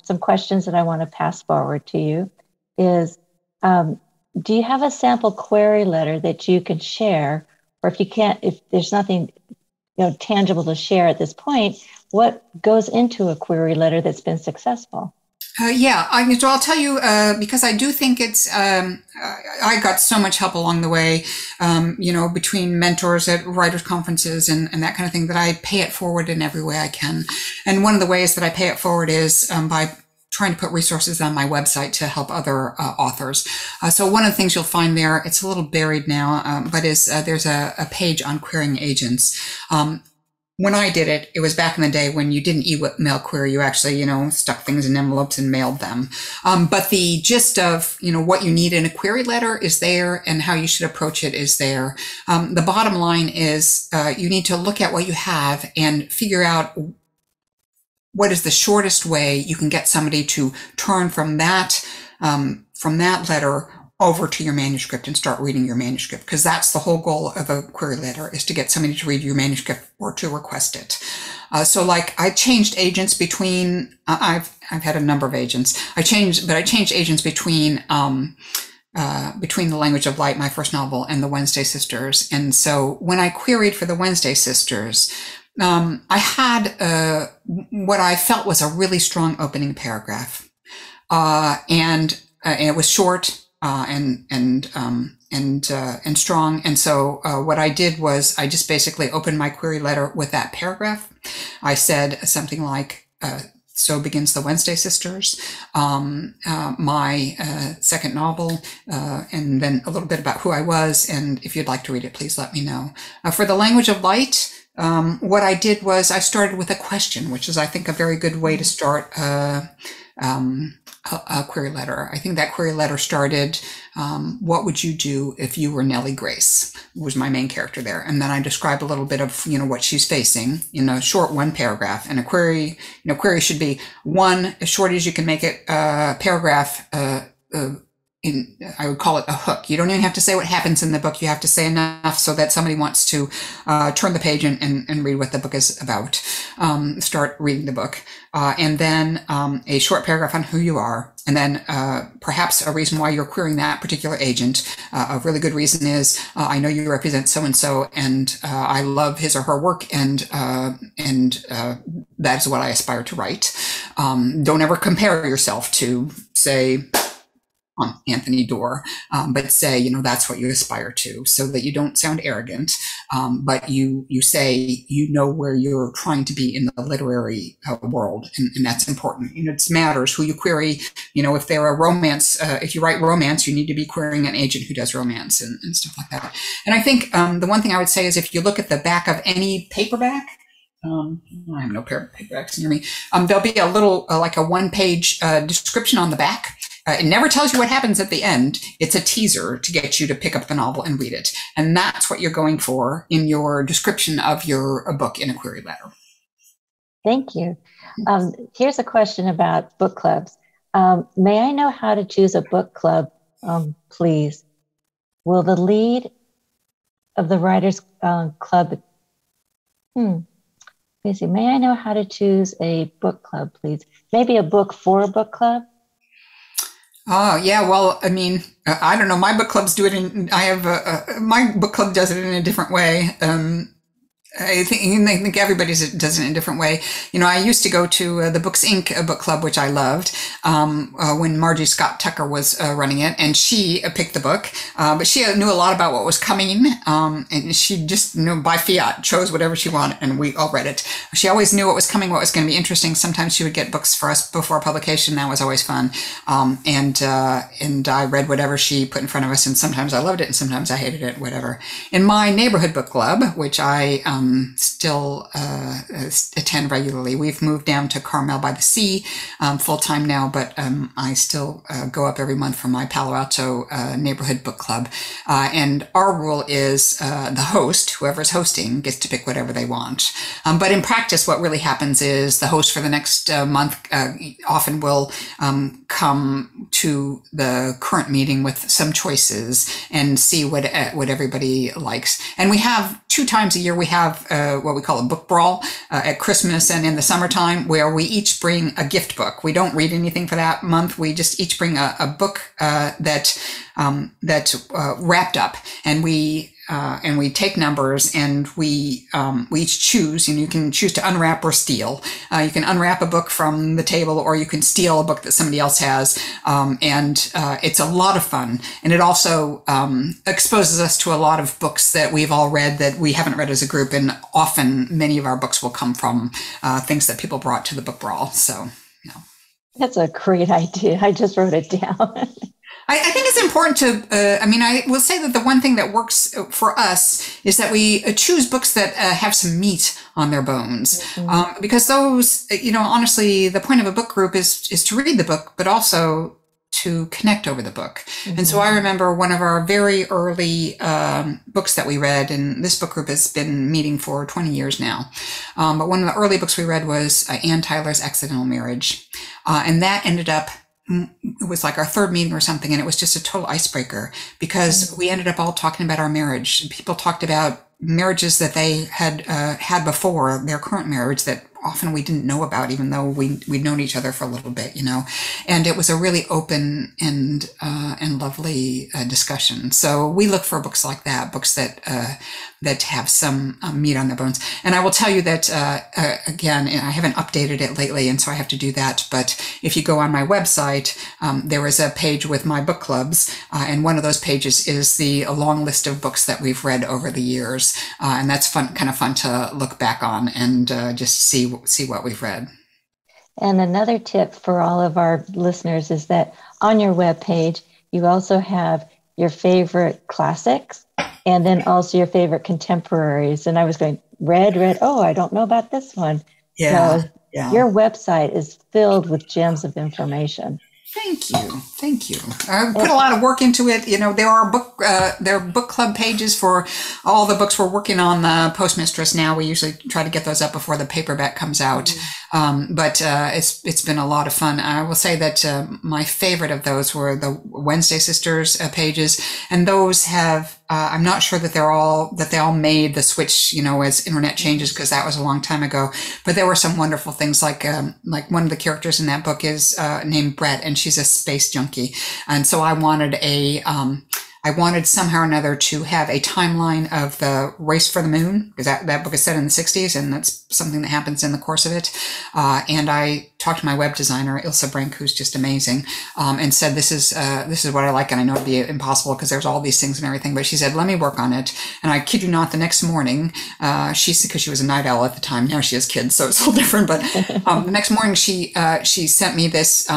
some questions that I want to pass forward to you. Do you have a sample query letter that you can share? Or if you can't, if there's nothing tangible to share at this point, what goes into a query letter that's been successful? I'll tell you, because I do think it's, I got so much help along the way, between mentors at writers' conferences and that kind of thing, that I pay it forward in every way I can. And one of the ways that I pay it forward is by trying to put resources on my website to help other authors. So one of the things you'll find there, it's a little buried now, but there's a page on querying agents. When I did it, it was back in the day when you didn't email query. You actually, stuck things in envelopes and mailed them. But the gist of, what you need in a query letter is there, and how you should approach it is there. The bottom line is you need to look at what you have and figure out what is the shortest way you can get somebody to turn from that letter over to your manuscript and start reading your manuscript, because that's the whole goal of a query letter, is to get somebody to read your manuscript or to request it. So like I changed agents between, I've had a number of agents. I changed agents between The Language of Light, my first novel, and The Wednesday Sisters. And so when I queried for The Wednesday Sisters, I had what I felt was a really strong opening paragraph, and it was short and strong. And so what I did was I just basically opened my query letter with that paragraph. I said something like, "So begins The Wednesday Sisters, my second novel," and then a little bit about who I was. And if you'd like to read it, please let me know. For The Language of Light, what I did was I started with a question, which is, I think, a very good way to start a query letter. I think that query letter started, what would you do if you were Nellie Grace? Was my main character there. And then I described a little bit of, what she's facing in a short one paragraph. And a query, query should be one, as short as you can make it, paragraph, I would call it a hook. You don't even have to say what happens in the book. You have to say enough so that somebody wants to turn the page and read what the book is about, start reading the book. And then a short paragraph on who you are. And then perhaps a reason why you're querying that particular agent. A really good reason is, I know you represent so-and-so, and I love his or her work, and that's what I aspire to write. Don't ever compare yourself to, say, Anthony Doerr, but say, that's what you aspire to, so that you don't sound arrogant, but you say, where you're trying to be in the literary world, and that's important. It matters who you query. If they're a romance, if you write romance, you need to be querying an agent who does romance and stuff like that. And I think the one thing I would say is, if you look at the back of any paperback, I have no paperbacks near me, there'll be a little, like a one-page description on the back. It never tells you what happens at the end. It's a teaser to get you to pick up the novel and read it. And that's what you're going for in your description of your book in a query letter. Thank you. Here's a question about book clubs. May I know how to choose a book club, please? Will the lead of the Writers Club... Let me see. May I know how to choose a book club, please? Maybe a book for a book club? Oh, yeah. Well, I mean, I don't know. My book clubs do it my book club does it in a different way. I think everybody does it in a different way. You know, I used to go to the Books Inc. book club, which I loved, when Margie Scott Tucker was running it, and she picked the book, but she knew a lot about what was coming, and she just, you know, by fiat chose whatever she wanted, and we all read it. She always knew what was coming, what was going to be interesting. Sometimes she would get books for us before publication. That was always fun, and I read whatever she put in front of us, and sometimes I loved it, and sometimes I hated it, whatever. In my neighborhood book club, which I still attend regularly. We've moved down to Carmel by the Sea full time now, but I still go up every month for my Palo Alto neighborhood book club. And our rule is the host, whoever's hosting, gets to pick whatever they want. But in practice, what really happens is the host for the next month often will come to the current meeting with some choices and see what everybody likes. And we have 2 times a year, we have what we call a book brawl at Christmas and in the summertime, where we each bring a gift book. We don't read anything for that month. We just each bring a book that's wrapped up, and we take numbers, and we each choose, and you can choose to unwrap or steal. You can unwrap a book from the table, or you can steal a book that somebody else has. And it's a lot of fun. And it also exposes us to a lot of books that we've all read that we haven't read as a group. And often many of our books will come from things that people brought to the book brawl. So, you know. That's a great idea. I just wrote it down. I think it's important to, I will say that the one thing that works for us is that we choose books that have some meat on their bones. Mm-hmm. Because those, honestly, the point of a book group is to read the book, but also to connect over the book. Mm-hmm. And so I remember one of our very early books that we read, and this book group has been meeting for 20 years now. But one of the early books we read was Ann Tyler's Accidental Marriage. And that ended up, it was like our 3rd meeting or something, and it was just a total icebreaker because we ended up all talking about our marriage. People talked about marriages that they had had before their current marriage that often we didn't know about, even though we'd known each other for a little bit, and it was a really open and lovely discussion. So we look for books like that, books that have some meat on their bones. And I will tell you that, again, I haven't updated it lately, and so I have to do that. But if you go on my website, there is a page with my book clubs, and one of those pages is a long list of books that we've read over the years. And that's kind of fun to look back on and just see what we've read. And another tip for all of our listeners is that on your webpage, you also have your favorite classics and then also your favorite contemporaries. And I was going, read. Oh, I don't know about this one. Yeah. So your website is filled with gems of information. Thank you. I put a lot of work into it. There are book club pages for all the books we're working on. Postmistress now, we usually try to get those up before the paperback comes out. But it's been a lot of fun. I will say that my favorite of those were the Wednesday Sisters pages, and those have. I'm not sure that they all made the switch, as internet changes, because that was a long time ago. But there were some wonderful things, like one of the characters in that book is named Brett, and she's a space junkie. And so I wanted somehow or another to have a timeline of the race for the moon, because that book is set in the 60s, and that's something that happens in the course of it. And I talked to my web designer, Ilse Brink, who's just amazing, and said, this is what I like. And I know it'd be impossible because there's all these things and everything, but she said, let me work on it. And I kid you not, the next morning, because she was a night owl at the time. Now she has kids, so it's a little different. But the next morning she sent me this,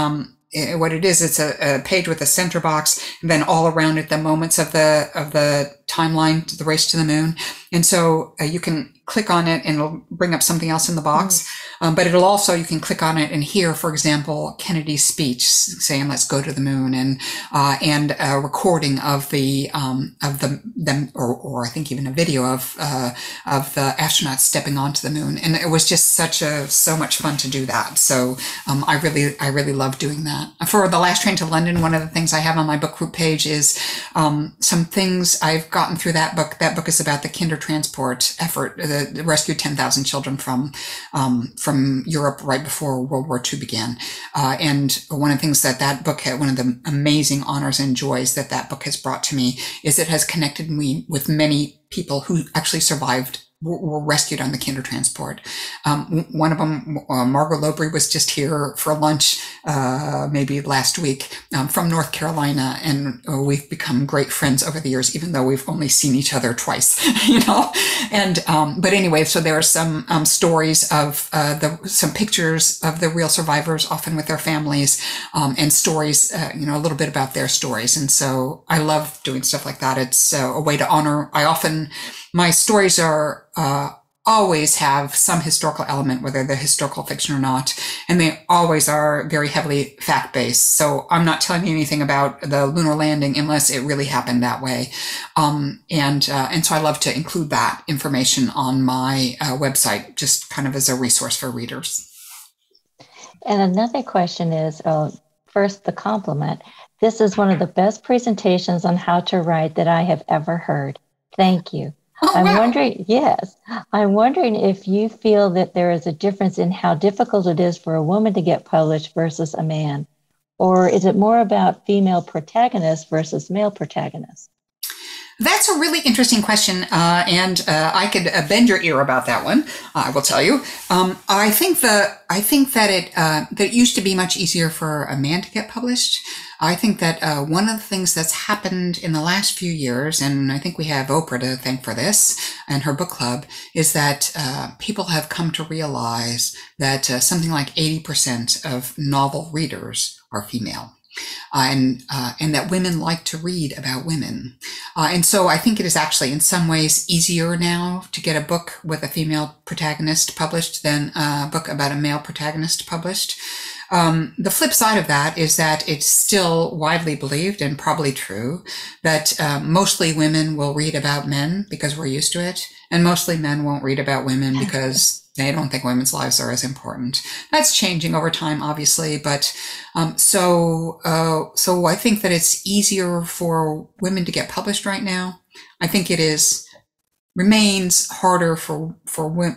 what it is, it's a page with a center box, and then all around it, the moments of the timeline to the race to the moon. And so you can click on it and it'll bring up something else in the box. But it'll also, you can click on it and hear, for example, Kennedy's speech saying, let's go to the moon, and a recording of them, or I think even a video of the astronauts stepping onto the moon. And it was just so much fun to do that. So, I really love doing that. For The Last Train to London, one of the things I have on my book group page is, some things I've gotten through that book. That book is about the Kindertransport effort, the rescued 10,000 children from Europe right before World War II began. And one of the things that book had, one of the amazing honors and joys that book has brought to me, is it has connected me with many people who actually survived were rescued on the Kindertransport. One of them, Margot Lobry, was just here for lunch, maybe last week, from North Carolina. And we've become great friends over the years, even though we've only seen each other twice, And, but anyway, so there are some stories of some pictures of the real survivors, often with their families, and stories, a little bit about their stories. And so I love doing stuff like that. It's a way to honor. My stories are always have some historical element, whether they're historical fiction or not, and they always are very heavily fact-based. So I'm not telling you anything about the lunar landing unless it really happened that way. And so I love to include that information on my website, just kind of as a resource for readers. And another question is, first, the compliment. This is one of the best presentations on how to write that I have ever heard. Thank you. Oh, I'm wow. wondering if you feel that there is a difference in how difficult it is for a woman to get published versus a man, or is it more about female protagonists versus male protagonists? That's a really interesting question, and I could bend your ear about that one. I will tell you. I think that it used to be much easier for a man to get published. I think that one of the things that's happened in the last few years, and I think we have Oprah to thank for this and her book club, is that people have come to realize that something like 80% of novel readers are female. And that women like to read about women. And so I think it is actually in some ways easier now to get a book with a female protagonist published than a book about a male protagonist published. The flip side of that is that it's still widely believed, and probably true, that mostly women will read about men because we're used to it, and mostly men won't read about women because they don't think women's lives are as important. That's changing over time, obviously, but so I think that it's easier for women to get published right now. I think it remains harder for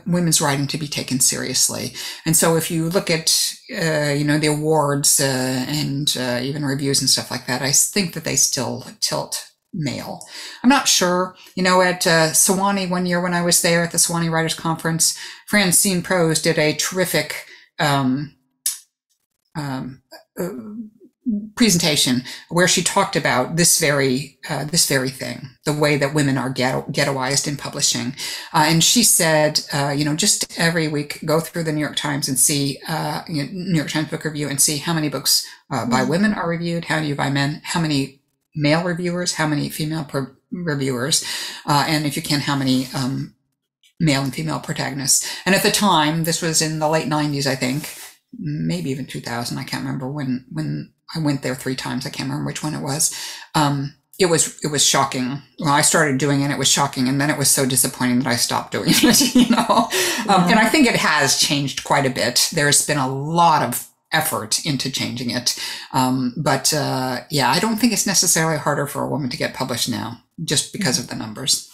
women's writing to be taken seriously. And so if you look at the awards and even reviews and stuff like that, I think that they still tilt male. I'm not sure. At Sewanee one year when I was there at the Sewanee Writers Conference, Francine Prose did a terrific presentation where she talked about this very thing, the way that women are ghettoized in publishing. And she said, just every week go through the New York Times and see, New York Times Book Review, and see how many books by women are reviewed, how many by men, how many male reviewers, how many female reviewers, and if you can, how many male and female protagonists. And at the time, this was in the late 90s, I think, maybe even 2000. I can't remember when I went there 3 times. I can't remember which one it was. It was shocking. Well, I started doing it, it was shocking, and then it was so disappointing that I stopped doing it, And I think it has changed quite a bit. There's been a lot of effort into changing it. But I don't think it's necessarily harder for a woman to get published now, just because of the numbers.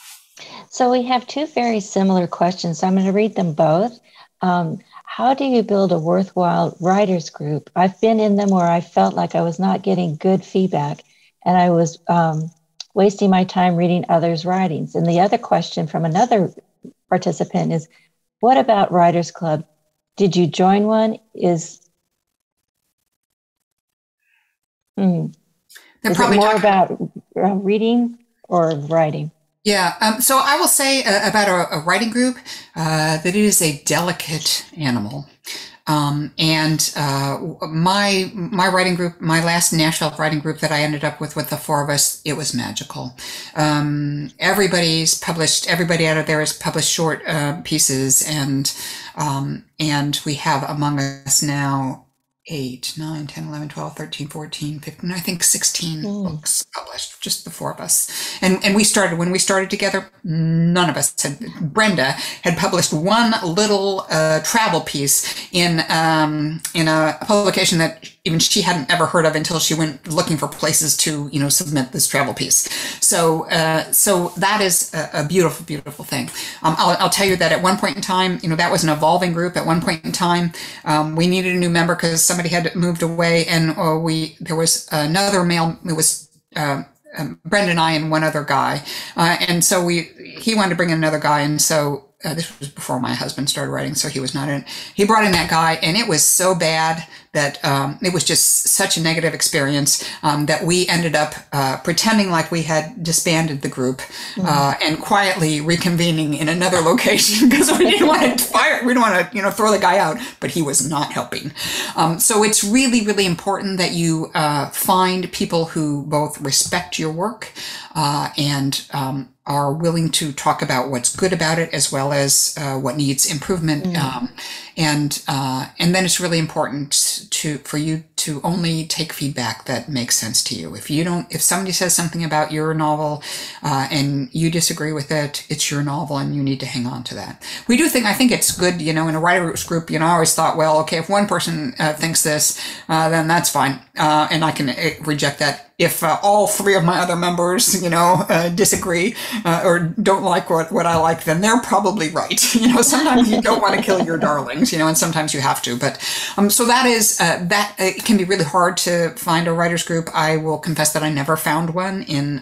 So we have 2 very similar questions. So I'm going to read them both. How do you build a worthwhile writers group? I've been in them where I felt like I was not getting good feedback, and I was wasting my time reading others' writings. And the other question from another participant is, what about Writers Club? Did you join one? Is it more about reading or writing? Yeah. So I will say about a writing group that it is a delicate animal. And my writing group, my last Nashville writing group that I ended up with the 4 of us, it was magical. Everybody out of there has published short pieces, and we have among us now 8, 9, 10, 11, 12, 13, 14, 15, I think 16 books published, just the 4 of us. And when we started together, none of us Brenda had published one little travel piece in a publication that even she hadn't ever heard of until she went looking for places to, submit this travel piece. So that is a beautiful, beautiful thing. I'll tell you that at one point in time, that was an evolving group. At one point in time, we needed a new member because somebody had moved away, and there was another male. It was Brenda and I and one other guy, and so he wanted to bring in another guy, and so this was before my husband started writing, so he was not in it. He brought in that guy, and it was so bad that it was just such a negative experience that we ended up pretending like we had disbanded the group and quietly reconvening in another location because we didn't want to fire. We didn't want to, throw the guy out, but he was not helping. So it's really, really important that you find people who both respect your work and are willing to talk about what's good about it as well as what needs improvement. And then it's really important for you to only take feedback that makes sense to you. If somebody says something about your novel and you disagree with it, it's your novel and you need to hang on to that. I think it's good, in a writers group, I always thought, well, okay, if one person thinks this, then that's fine. And I can reject that. If all three of my other members, disagree or don't like what I like, then they're probably right. Sometimes you don't want to kill your darlings, and sometimes you have to. But so that is it can be really hard to find a writers group. I will confess that I never found one in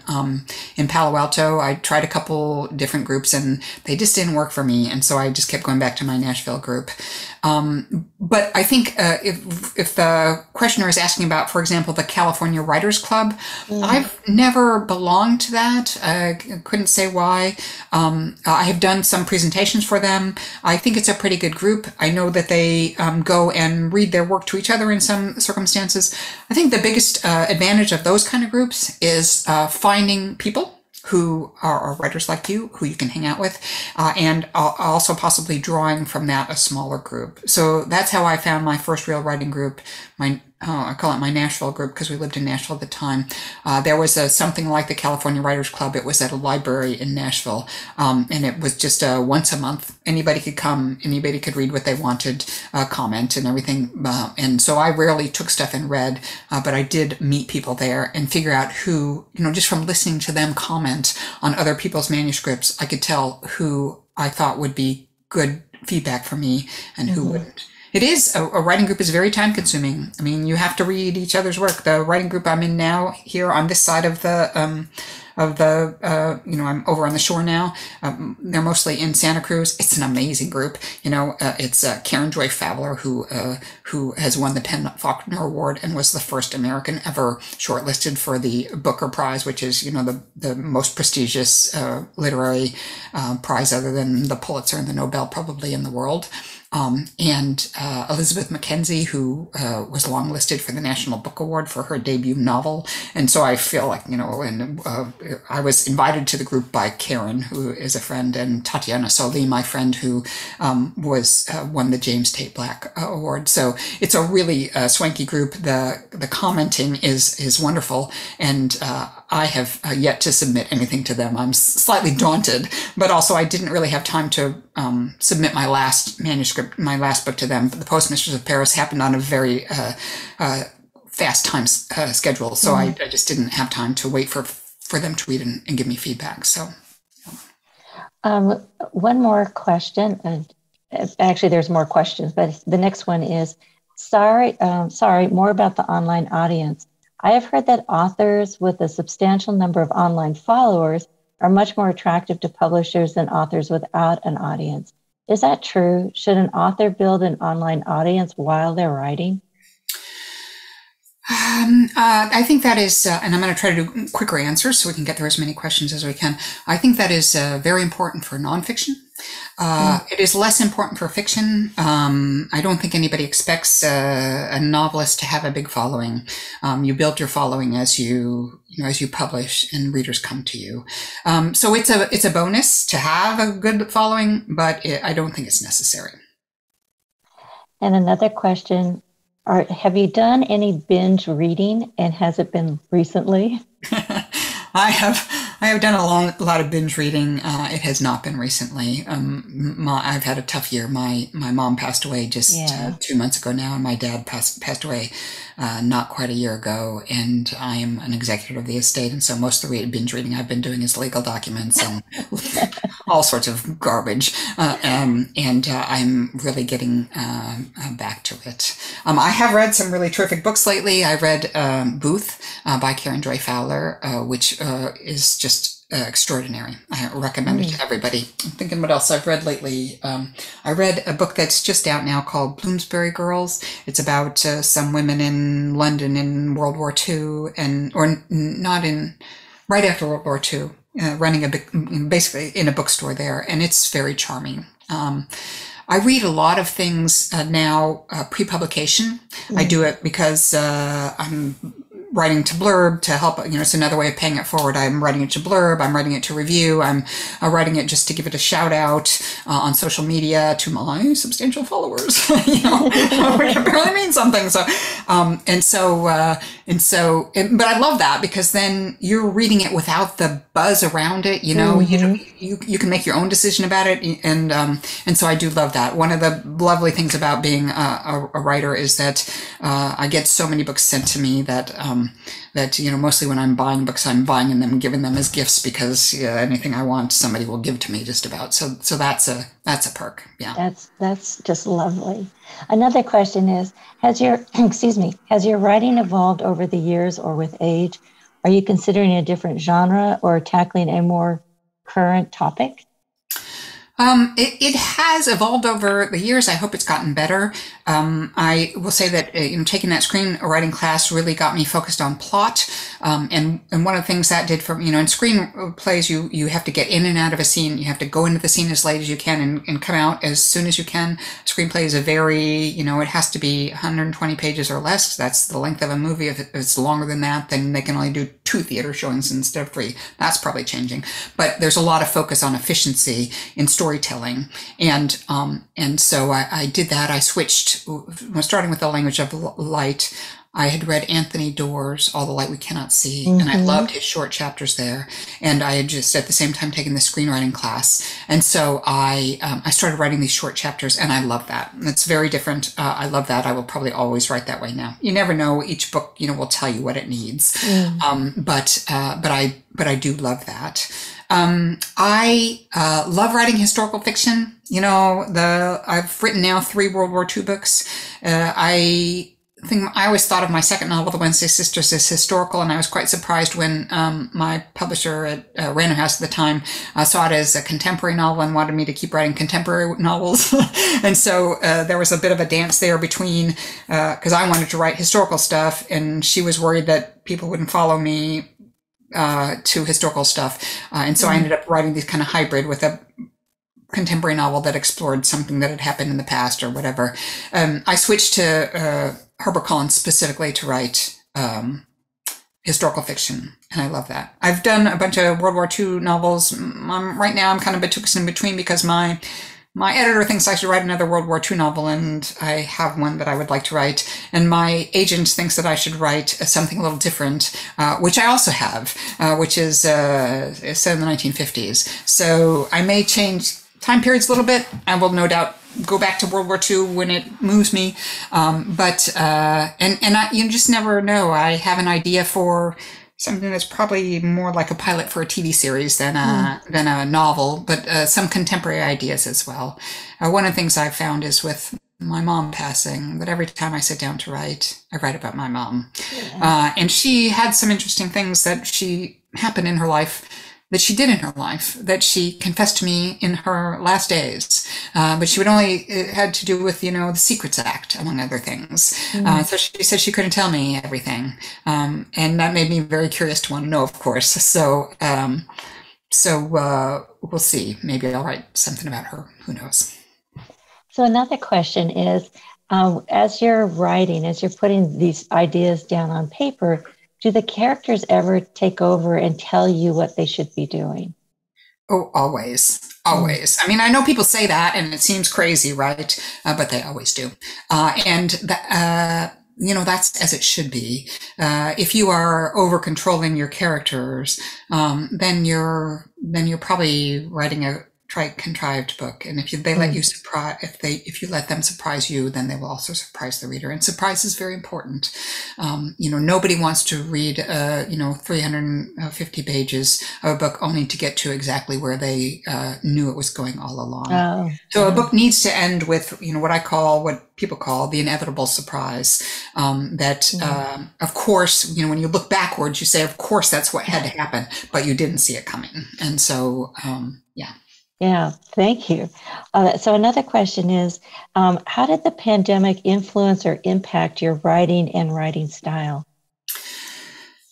Palo Alto. I tried a couple different groups and they just didn't work for me, and so I just kept going back to my Nashville group. But I think if the questioner is asking about, for example, the California Writers Club, I've never belonged to that. I couldn't say why. I have done some presentations for them. I think it's a pretty good group. I know that they go and read their work to each other in some circumstances. I think the biggest advantage of those kind of groups is finding people who are writers like you, who you can hang out with, and also possibly drawing from that a smaller group. So that's how I found my first real writing group. I call it my Nashville group because we lived in Nashville at the time. There was something like the California Writers Club. It was at a library in Nashville, and it was just once a month. Anybody could come, anybody could read what they wanted, comment and everything. And so I rarely took stuff and read, but I did meet people there and figure out who, just from listening to them comment on other people's manuscripts, I could tell who I thought would be good feedback for me and who wouldn't. It is, a writing group is very time consuming. I mean, you have to read each other's work. The writing group I'm in now here on this side of the, I'm over on the shore now. They're mostly in Santa Cruz. It's an amazing group. It's Karen Joy Fowler, who has won the PEN Faulkner Award and was the first American ever shortlisted for the Booker Prize, which is, the most prestigious literary prize other than the Pulitzer and the Nobel probably in the world. And Elizabeth Mackenzie, who was longlisted for the National Book Award for her debut novel. And so I feel like, I was invited to the group by Karen, who is a friend, and Tatiana Soli, my friend, who won the James Tate Black Award. So it's a really swanky group. The commenting is wonderful. And I have yet to submit anything to them. I'm slightly daunted, but also I didn't really have time to submit my last manuscript, my last book to them. The Postmistress of Paris happened on a very fast time schedule, so I just didn't have time to wait for them to read and give me feedback. So, one more question. Actually, there's more questions, but the next one is, sorry, more about the online audience. I have heard that authors with a substantial number of online followers are much more attractive to publishers than authors without an audience. Is that true? Should an author build an online audience while they're writing? I think that is, and I'm going to try to do quicker answers so we can get through as many questions as we can. I think that is very important for nonfiction. It is less important for fiction. I don't think anybody expects a novelist to have a big following. You build your following as you publish and readers come to you. So it's a bonus to have a good following, but I don't think it's necessary. And another question, have you done any binge reading, and has it been recently? I have done a lot of binge reading. It has not been recently. I've had a tough year. My mom passed away just 2 months ago now, and my dad passed away not quite a year ago. And I am an executor of the estate, and so most of the binge reading I've been doing is legal documents and all sorts of garbage. And I'm really getting back to it. I have read some really terrific books lately. I read Booth by Karen Joy Fowler, which is just extraordinary. I recommend it to everybody. I'm thinking what else I've read lately. I read a book that's just out now called Bloomsbury Girls. It's about some women in London in World War II, right after World War II, running basically in a bookstore there, and it's very charming. I read a lot of things now pre-publication. I do it because I'm writing to blurb to help, it's another way of paying it forward. I'm writing it to blurb, I'm writing it to review, I'm writing it just to give it a shout out on social media to my substantial followers, which apparently means something. So, but I love that because then you're reading it without the buzz around it, you can make your own decision about it. And so I do love that. One of the lovely things about being a writer is that I get so many books sent to me that mostly when I'm buying books, I'm buying them and giving them as gifts because anything I want, somebody will give to me just about. So that's a perk. Yeah. That's just lovely. Another question is, has your writing evolved over the years or with age? Are you considering a different genre or tackling a more current topic? It has evolved over the years. I hope it's gotten better. I will say that, taking that screenwriting class really got me focused on plot. And one of the things that did for, in screenplays, you have to get in and out of a scene. You have to go into the scene as late as you can and come out as soon as you can. Screenplay is it has to be 120 pages or less. That's the length of a movie. If it's longer than that, then they can only do 2 theater showings instead of 3. That's probably changing. But there's a lot of focus on efficiency in storytelling. And so I did that. I switched, starting with The Language of Light. I had read Anthony Doerr's All the Light We Cannot See, and I loved his short chapters there. And I had just at the same time taken the screenwriting class. And so I started writing these short chapters, and I love that. It's very different. I love that. I will probably always write that way now. You never know. Each book, will tell you what it needs. But I do love that. I love writing historical fiction. I've written now 3 World War II books. I always thought of my second novel, The Wednesday Sisters, as historical, and I was quite surprised when my publisher at Random House at the time saw it as a contemporary novel and wanted me to keep writing contemporary novels. And so there was a bit of a dance there between, because I wanted to write historical stuff, and she was worried that people wouldn't follow me to historical stuff. And so I ended up writing these kind of hybrid with a contemporary novel that explored something that had happened in the past or whatever. I switched to Herbert Collins specifically to write historical fiction, and I love that. I've done a bunch of World War II novels. Right now I'm kind of betwixt in between because my editor thinks I should write another World War II novel, and I have one that I would like to write. And my agent thinks that I should write something a little different, which I also have, which is set in the 1950s. So I may change time periods a little bit. I will no doubt go back to World War II when it moves me. You just never know. I have an idea for something that's probably more like a pilot for a TV series than a novel, but some contemporary ideas as well. One of the things I've found is with my mom passing, that every time I sit down to write, I write about my mom. Yeah. And she had some interesting things that happened in her life, that she did in her life, that she confessed to me in her last days. But she would only, it had to do with, the Secrets Act, among other things. So she said she couldn't tell me everything. And that made me very curious to want to know, of course. So we'll see. Maybe I'll write something about her. Who knows? So another question is, as you're writing, as you're putting these ideas down on paper, do the characters ever take over and tell you what they should be doing? Oh, always. Always. I mean, I know people say that and it seems crazy, right? But they always do. That's as it should be. If you are over controlling your characters, then you're probably writing a contrived book. And if they let you if you let them surprise you, then they will also surprise the reader. And surprise is very important. Nobody wants to read 350 pages of a book only to get to exactly where they knew it was going all along. So a book needs to end with what people call the inevitable surprise. Of course, when you look backwards, you say, of course, that's what had to happen, but you didn't see it coming. And so, yeah. Yeah, thank you. So another question is, how did the pandemic influence or impact your writing and writing style?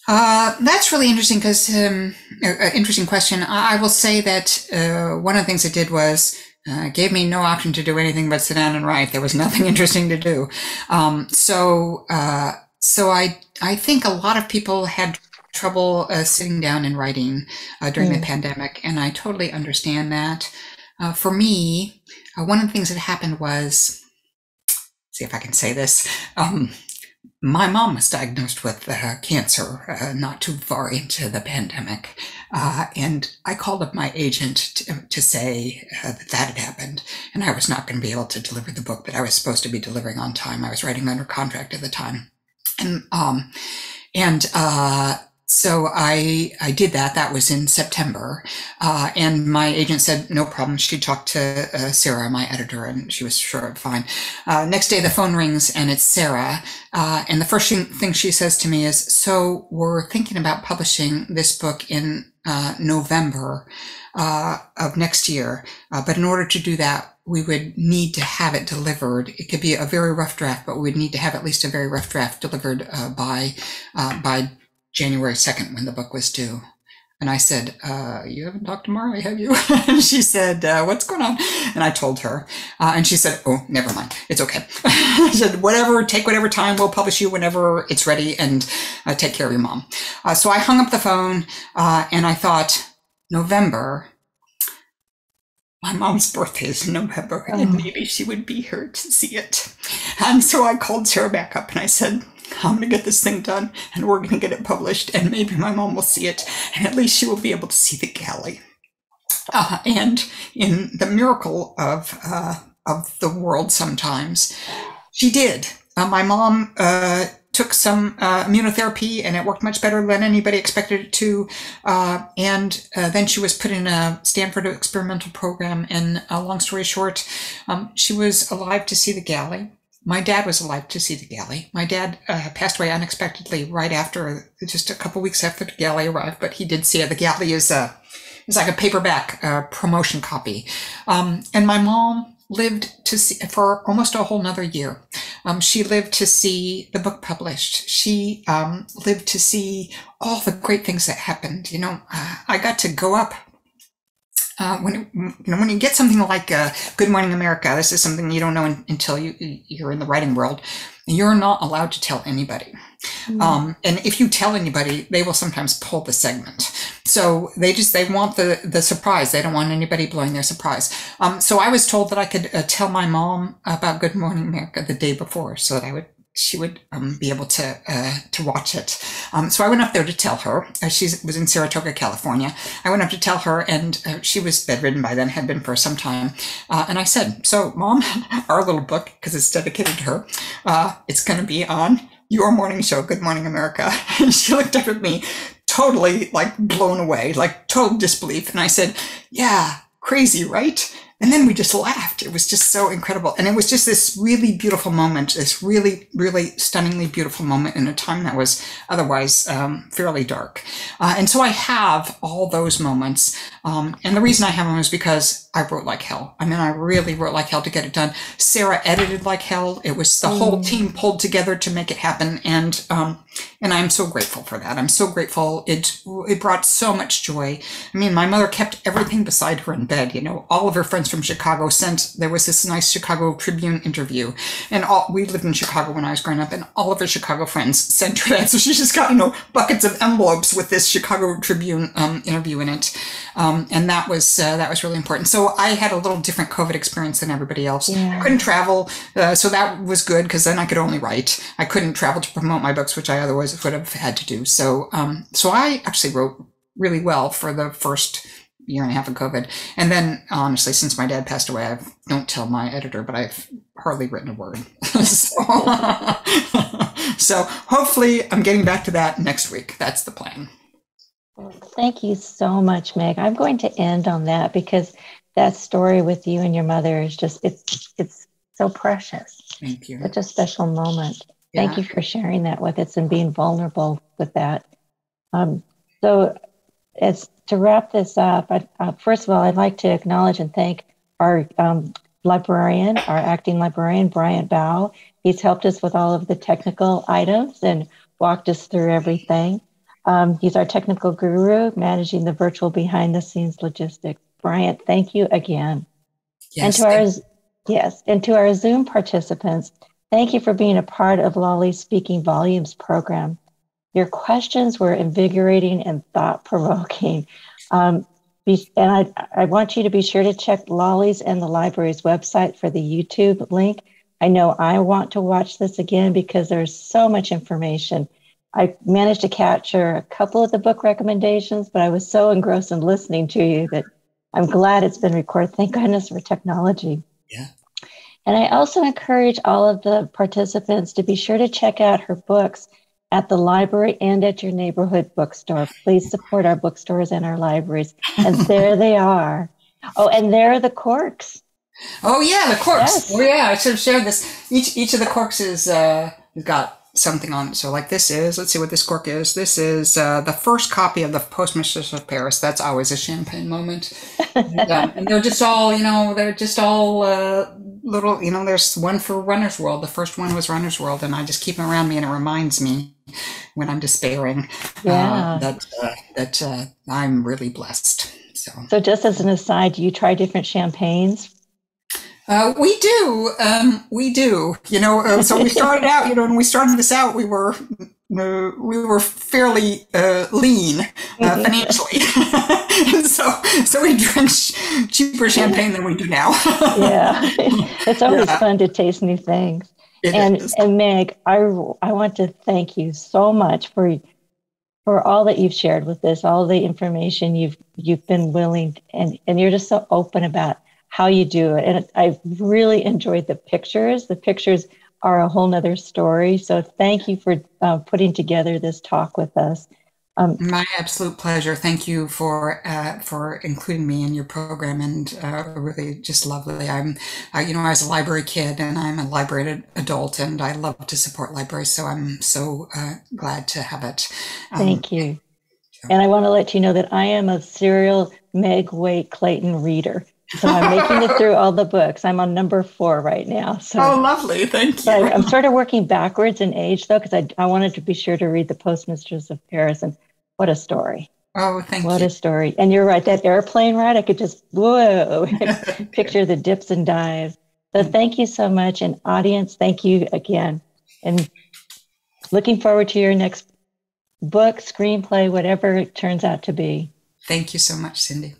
That's really interesting because, interesting question. I will say that one of the things it did was gave me no option to do anything but sit down and write. There was nothing interesting to do. So I think a lot of people had trouble sitting down and writing during the pandemic, and I totally understand that. For me, one of the things that happened was, see if I can say this, my mom was diagnosed with cancer not too far into the pandemic, and I called up my agent to say that had happened, and I was not going to be able to deliver the book that I was supposed to be delivering on time. I was writing under contract at the time, so I did that. That was in September. And my agent said, no problem. She talked to Sarah, my editor, and she was sure I'm fine. Next day, the phone rings and it's Sarah. And the first thing she says to me is, so we're thinking about publishing this book in November of next year. But in order to do that, we would need to have it delivered. It could be a very rough draft, but we would need to have at least a very rough draft delivered by January 2nd, when the book was due. And I said, you haven't talked to Marley, have you? And she said, what's going on? And I told her, and she said, oh, never mind. It's okay. I said, take whatever time. We'll publish you whenever it's ready, and take care of your mom. So I hung up the phone, and I thought, November, my mom's birthday is in November, and maybe she would be here to see it. And so I called Sarah back up and I said, I'm going to get this thing done, and we're going to get it published, and maybe my mom will see it, and at least she will be able to see the galley. And in the miracle of the world sometimes, she did. My mom took some immunotherapy, and it worked much better than anybody expected it to. And then she was put in a Stanford experimental program, and long story short, she was alive to see the galley. My dad was alive to see the galley. My dad passed away unexpectedly right after, just a couple weeks after the galley arrived, but he did see it. The galley is like a paperback promotion copy. And my mom lived to see for almost a whole nother year. She lived to see the book published. She lived to see all the great things that happened. I got to go up. When you get something like Good Morning America, this is something you don't know until you're in the writing world. You're not allowed to tell anybody. And if you tell anybody, they will sometimes pull the segment. So they want the surprise. They don't want anybody blowing their surprise. So I was told that I could tell my mom about Good Morning America the day before, so that she would be able to watch it. So I went up there to tell her. She was in Saratoga, California. I went up to tell her, and she was bedridden by then, had been for some time. And I said, so Mom, our little book, because it's dedicated to her, it's going to be on your morning show, Good Morning America. And she looked up at me totally blown away, total disbelief. And I said, yeah, crazy, right? And then we just laughed. It was just so incredible. And it was just this really beautiful moment, this really, really stunningly beautiful moment in a time that was otherwise fairly dark. And so I have all those moments. And the reason I have them is because I wrote like hell. I mean, I really wrote like hell to get it done. Sarah edited like hell. It was the whole team pulled together to make it happen. And I'm so grateful for that. I'm so grateful. It brought so much joy. I mean, my mother kept everything beside her in bed. All of her friends from Chicago there was this nice Chicago Tribune interview, and we lived in Chicago when I was growing up, and all of her Chicago friends sent her that. So she just got, buckets of envelopes with this Chicago Tribune interview in it. And that was really important. So I had a little different COVID experience than everybody else. Yeah. I couldn't travel. So that was good, because then I could only write. I couldn't travel to promote my books, which I otherwise would have had to do. So I actually wrote really well for the first year and a half of COVID. And then honestly, since my dad passed away, I don't tell my editor, but I've hardly written a word. So hopefully I'm getting back to that next week. That's the plan. Thank you so much, Meg. I'm going to end on that because that story with you and your mother is just, it's so precious. Thank you. Such a special moment. Yeah. Thank you for sharing that with us and being vulnerable with that. So as to wrap this up, first of all, I'd like to acknowledge and thank our librarian, our acting librarian, Bryant Bow. He's helped us with all of the technical items and walked us through everything. He's our technical guru, managing the virtual behind-the-scenes logistics. Bryant, thank you again. Yes. And to our Zoom participants, thank you for being a part of Lolly's Speaking Volumes program. Your questions were invigorating and thought-provoking. And I want you to be sure to check Lolly's and the library's website for the YouTube link. I know I want to watch this again because there's so much information. I managed to capture a couple of the book recommendations, but I was so engrossed in listening to you that I'm glad it's been recorded. Thank goodness for technology. Yeah. And I also encourage all of the participants to be sure to check out her books at the library and at your neighborhood bookstore. Please support our bookstores and our libraries. And there they are. Oh, and there are the corks. Oh yeah, the corks. Yes. Oh yeah, I should have shared this. Each of the corks is got something on it. So like this is, let's see what this cork is. This is the first copy of the Postmistress of Paris. That's always a champagne moment. And they're just all, little, there's one for Runner's World. The first one was Runner's World, and I just keep them around me, and it reminds me when I'm despairing that I'm really blessed. So just as an aside, do you try different champagnes? We do. So we started out, when we started this out, we were fairly lean financially. And so we drink cheaper champagne than we do now. Yeah. It's always fun to taste new things. And Meg, I want to thank you so much for all that you've shared with us, all the information you've been willing, and you're just so open about how you do it. And I've really enjoyed the pictures. The pictures are a whole nother story. So thank you for putting together this talk with us. My absolute pleasure. Thank you for including me in your program, and really just lovely. I was a library kid, and I'm a library adult, and I love to support libraries. So I'm so glad to have it. Thank you. And I want to let you know that I am a serial Meg Waite Clayton reader. So I'm making it through all the books. I'm on number 4 right now. So, oh, lovely. Thank you. I'm sort of working backwards in age, though, because I wanted to be sure to read The Postmistress of Paris. And what a story. Oh, thank you. What a story. And you're right, that airplane ride, I could just, whoa, picture the dips and dives. So thank you so much. And audience, thank you again. And looking forward to your next book, screenplay, whatever it turns out to be. Thank you so much, Cindy.